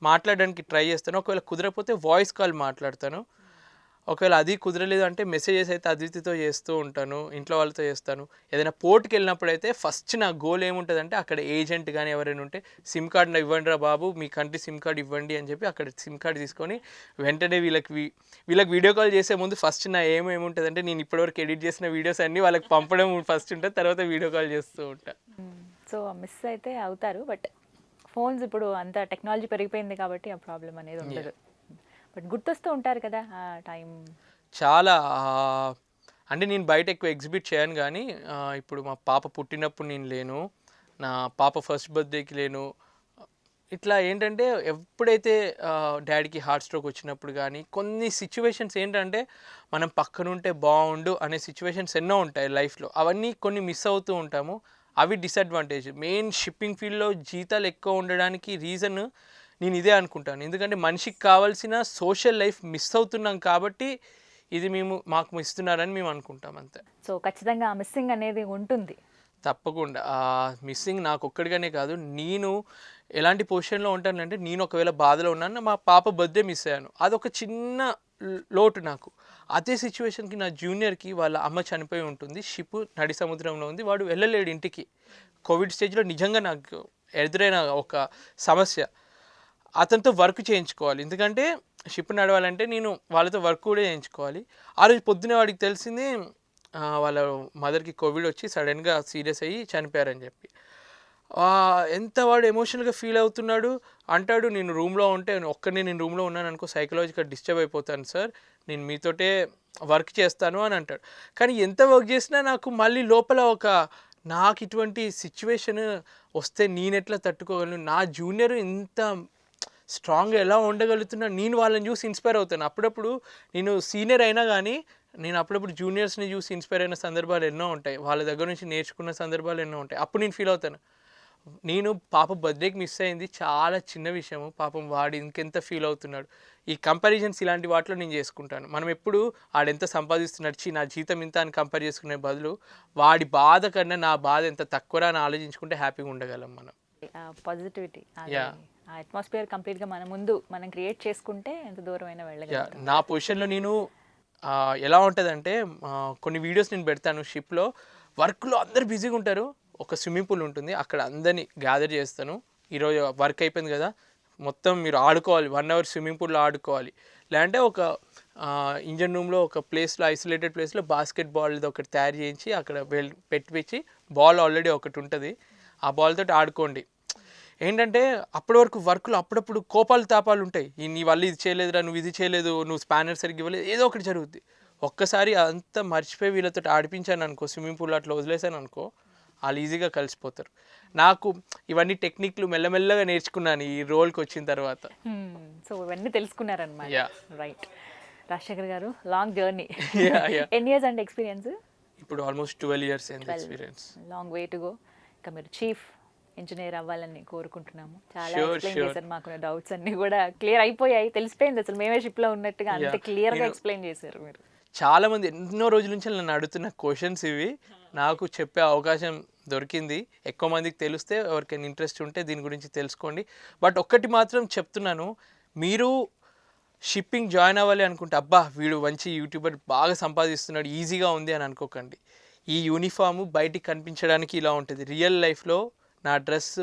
మాట్లాడడానికి ట్రై చేస్తాను. ఒకవేళ కుదరకపోతే వాయిస్ కాల్ మాట్లాడతాను. ఒకవేళ అది కుదరలేదు అంటే మెసేజెస్ అయితే అద్వితితో చేస్తూ ఉంటాను, ఇంట్లో వాళ్ళతో చేస్తాను. ఏదైనా పోర్ట్కి వెళ్ళినప్పుడు అయితే ఫస్ట్ నా గోల్ ఏముంటుందంటే అక్కడ ఏజెంట్ కానీ ఎవరైనా ఉంటే సిమ్ కార్డ్ ఇవ్వండి రా బాబు, మీ కంట్రీ సిమ్ కార్డ్ ఇవ్వండి అని చెప్పి అక్కడ సిమ్ కార్డ్ తీసుకొని వెంటనే వీళ్ళకి వీడియో కాల్ చేసే ముందు ఫస్ట్ నా ఏముంటుందంటే నేను ఇప్పటివరకు ఎడిట్ చేసిన వీడియోస్ అన్నీ వాళ్ళకి పంపడం ఫస్ట్ ఉంటుంది, తర్వాత వీడియో కాల్ చేస్తూ ఉంటాను. సో మిస్ అయితే అవుతారు, బట్ ఫోన్స్ ఇప్పుడు అంత టెక్నాలజీ పెరిగిపోయింది కాబట్టి ఆ ప్రాబ్లం అనేది ఉండదు. బట్ గుర్తొస్తూ ఉంటారు కదా ఆ టైం. చాలా అంటే నేను బయట ఎక్కువ ఎగ్జిబిట్ చేయను, కానీ ఇప్పుడు మా పాప పుట్టినప్పుడు నేను లేను, నా పాప ఫస్ట్ బర్త్డేకి లేను. ఇట్లా ఏంటంటే ఎప్పుడైతే డాడీకి హార్ట్ స్ట్రోక్ వచ్చినప్పుడు కానీ కొన్ని సిచ్యువేషన్స్ ఏంటంటే మనం పక్కనుంటే బాగుండు అనే సిచ్యువేషన్స్ ఎన్నో ఉంటాయి లైఫ్లో, అవన్నీ కొన్ని మిస్ అవుతూ ఉంటాము. అవి డిసడ్వాంటేజ్. మెయిన్ షిప్పింగ్ ఫీల్డ్లో జీతాలు ఎక్కువ ఉండడానికి రీజన్ నేను ఇదే అనుకుంటాను. ఎందుకంటే మనిషికి కావాల్సిన సోషల్ లైఫ్ మిస్ అవుతున్నాం కాబట్టి ఇది మాకు ఇస్తున్నారని మేము అనుకుంటాం అంతే. సో ఖచ్చితంగా ఆ మిస్సింగ్ అనేది ఉంటుంది తప్పకుండా. ఆ మిస్సింగ్ నాకు ఒక్కడిగానే కాదు, నేను ఎలాంటి పొజిషన్లో ఉంటానంటే నేను ఒకవేళ బాధలో ఉన్నాను, మా పాప బర్త్డే మిస్ అయ్యాను, అదొక చిన్న లోటు నాకు. అదే సిచ్యువేషన్కి నా జూనియర్కి వాళ్ళ అమ్మ చనిపోయి ఉంటుంది, షిప్ నడి సముద్రంలో ఉంది, వాడు వెళ్ళలేడు ఇంటికి. కోవిడ్ స్టేజ్లో నిజంగా నాకు ఎదురైన ఒక సమస్య. అతనితో వర్క్ చేయించుకోవాలి, ఎందుకంటే షిప్ నడవాలంటే నేను వాళ్ళతో వర్క్ కూడా చేయించుకోవాలి. ఆ రోజు పొద్దునే వాడికి తెలిసింది వాళ్ళ మదర్కి కోవిడ్ వచ్చి సడన్గా సీరియస్ అయ్యి చనిపోయారని చెప్పి. ఎంత వాడు ఎమోషనల్గా ఫీల్ అవుతున్నాడు. అంటాడు, నేను రూమ్లో ఉంటే నేను రూమ్లో ఉన్నాను అనుకో సైకలాజికల్ డిస్టర్బ్ అయిపోతాను సార్, నేను మీతోటే వర్క్ చేస్తాను అని అంటాడు. కానీ ఎంత వర్క్ చేసినా నాకు మళ్ళీ లోపల నాకు ఇటువంటి సిచ్యువేషన్ వస్తే నేను ఎట్లా తట్టుకోగలను, నా జూనియర్ ఇంత స్ట్రాంగ్గా ఎలా ఉండగలుగుతున్నా, నేను వాళ్ళని చూసి ఇన్స్పైర్ అవుతాను. అప్పుడప్పుడు నేను సీనియర్ అయినా కానీ నేను అప్పుడప్పుడు జూనియర్స్ని చూసి ఇన్స్పైర్ అయిన సందర్భాలు ఎన్నో ఉంటాయి, వాళ్ళ దగ్గర నుంచి నేర్చుకున్న సందర్భాలు ఎన్నో ఉంటాయి. అప్పుడు నేను ఫీల్ అవుతాను, నేను పాప బర్త్డేకి మిస్ అయింది చాలా చిన్న విషయము, పాపం వాడు ఇంకెంత ఫీల్ అవుతున్నాడు. ఈ కంపారిజన్స్ ఇలాంటి వాటిలో నేను చేసుకుంటాను. మనం ఎప్పుడు ఆడెంత సంపాదిస్తున్నాడు, నా జీతం ఇంత అని కంపేర్ చేసుకునే బదులు వాడి బాధ కన్నా నా బాధ ఎంత తక్కువరా అని ఆలోచించుకుంటే హ్యాపీగా ఉండగలం మనం. పాజిటివిటీ, ఆ అట్మాస్ఫియర్ కంప్లీట్గా మనం క్రియేట్ చేసుకుంటే ఎంత దూరమైనా వెళ్ళగలం. నా పొజిషన్లో నేను ఎలా ఉంటుందంటే కొన్ని వీడియోస్ నేను పెడతాను, షిప్లో వర్క్లో అందరు బిజీగా ఉంటారు, ఒక స్విమ్మింగ్ పూల్ ఉంటుంది, అక్కడ అందరినీ గ్యాదర్ చేస్తాను. ఈరోజు వర్క్ అయిపోయింది కదా, మొత్తం మీరు ఆడుకోవాలి, 1 hour స్విమ్మింగ్ పూల్లో ఆడుకోవాలి. లేదంటే ఒక ఇంజన్ రూమ్లో ఒక ప్లేస్లో ఐసోలేటెడ్ ప్లేస్లో బాస్కెట్ బాల్ది ఒకటి తయారు చేయించి అక్కడ పెట్టించి బాల్ ఆల్రెడీ ఒకటి ఉంటుంది, ఆ బాల్ తోటి ఆడుకోండి. ఏంటంటే అప్పటి వరకు వర్క్లో అప్పుడప్పుడు కోపాలు తాపాలు ఉంటాయి, నీ వల్ల ఇది చేయలేదురా, నువ్వు ఇది చేయలేదు, నువ్వు స్పానర్ సరిగ్గా ఇవ్వలేదు, ఏదో ఒకటి జరుగుద్ది. ఒక్కసారి అంతా మర్చిపోయి వీళ్ళతో ఆడిపించాను అనుకో, స్విమ్మింగ్ పూల్ అట్లా వదిలేసాను అనుకో, వాళ్ళు ఈజీగా కలిసిపోతారు. నాకు ఇవన్నీ టెక్నిక్లు మెల్లమెల్లగా నేర్చుకున్నాను ఈ రోల్కి వచ్చిన తర్వాత. సో ఇవన్నీ తెలుసుకున్నారనమాట. రైట్. రాజశేఖర్ గారు, లాంగ్ జర్నీ. ఎన్ని ఇయర్స్ అండి ఎక్స్పీరియన్స్? ఇప్పుడు ఆల్మోస్ట్ 12 years అయింది experience. Long way to go. ఇంకా మీరు చీఫ్ ఇంజనీర్ అవ్వాలని కోరుకుంటున్నాము. చాలా ఎక్స్ప్లెయిన్ చేశారు, మాకు డౌట్స్ అన్ని కూడా క్లియర్ అయిపోయాయి, తెలిసిపోయింది అసలు మేమే షిప్లో ఉన్నట్టుగా, అంత క్లియర్గా ఎక్స్ప్లెయిన్ చేశారు మీరు. చాలామంది ఎన్నో రోజుల నుంచి నన్ను అడుగుతున్న క్వశ్చన్స్ ఇవి, నాకు చెప్పే అవకాశం దొరికింది. ఎక్కువ మందికి తెలిస్తే ఎవరికైనా ఇంట్రెస్ట్ ఉంటే దీని గురించి తెలుసుకోండి. బట్ ఒక్కటి మాత్రం చెప్తున్నాను, మీరు షిప్పింగ్ జాయిన్ అవ్వాలి అనుకుంటే అబ్బా వీడు మంచి యూట్యూబర్ బాగా సంపాదిస్తున్నాడు ఈజీగా ఉంది అని అనుకోకండి. ఈ యూనిఫాము బయటికి కనిపించడానికి ఇలా ఉంటుంది, రియల్ లైఫ్లో నా డ్రెస్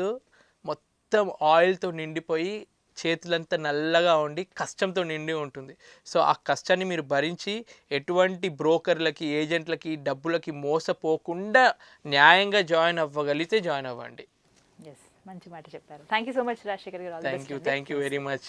మొత్తం మొత్తం ఆయిల్తో నిండిపోయి చేతులంతా నల్లగా ఉండి కష్టంతో నిండి ఉంటుంది. సో ఆ కష్టాన్ని మీరు భరించి ఎటువంటి బ్రోకర్లకి, ఏజెంట్లకి, డబ్బులకి మోసపోకుండా న్యాయంగా జాయిన్ అవ్వగలిగితే జాయిన్ అవ్వండి. ఎస్, మంచి మాట చెప్పారు. Thank you so much Rajasekhar గారు. Thank you very much.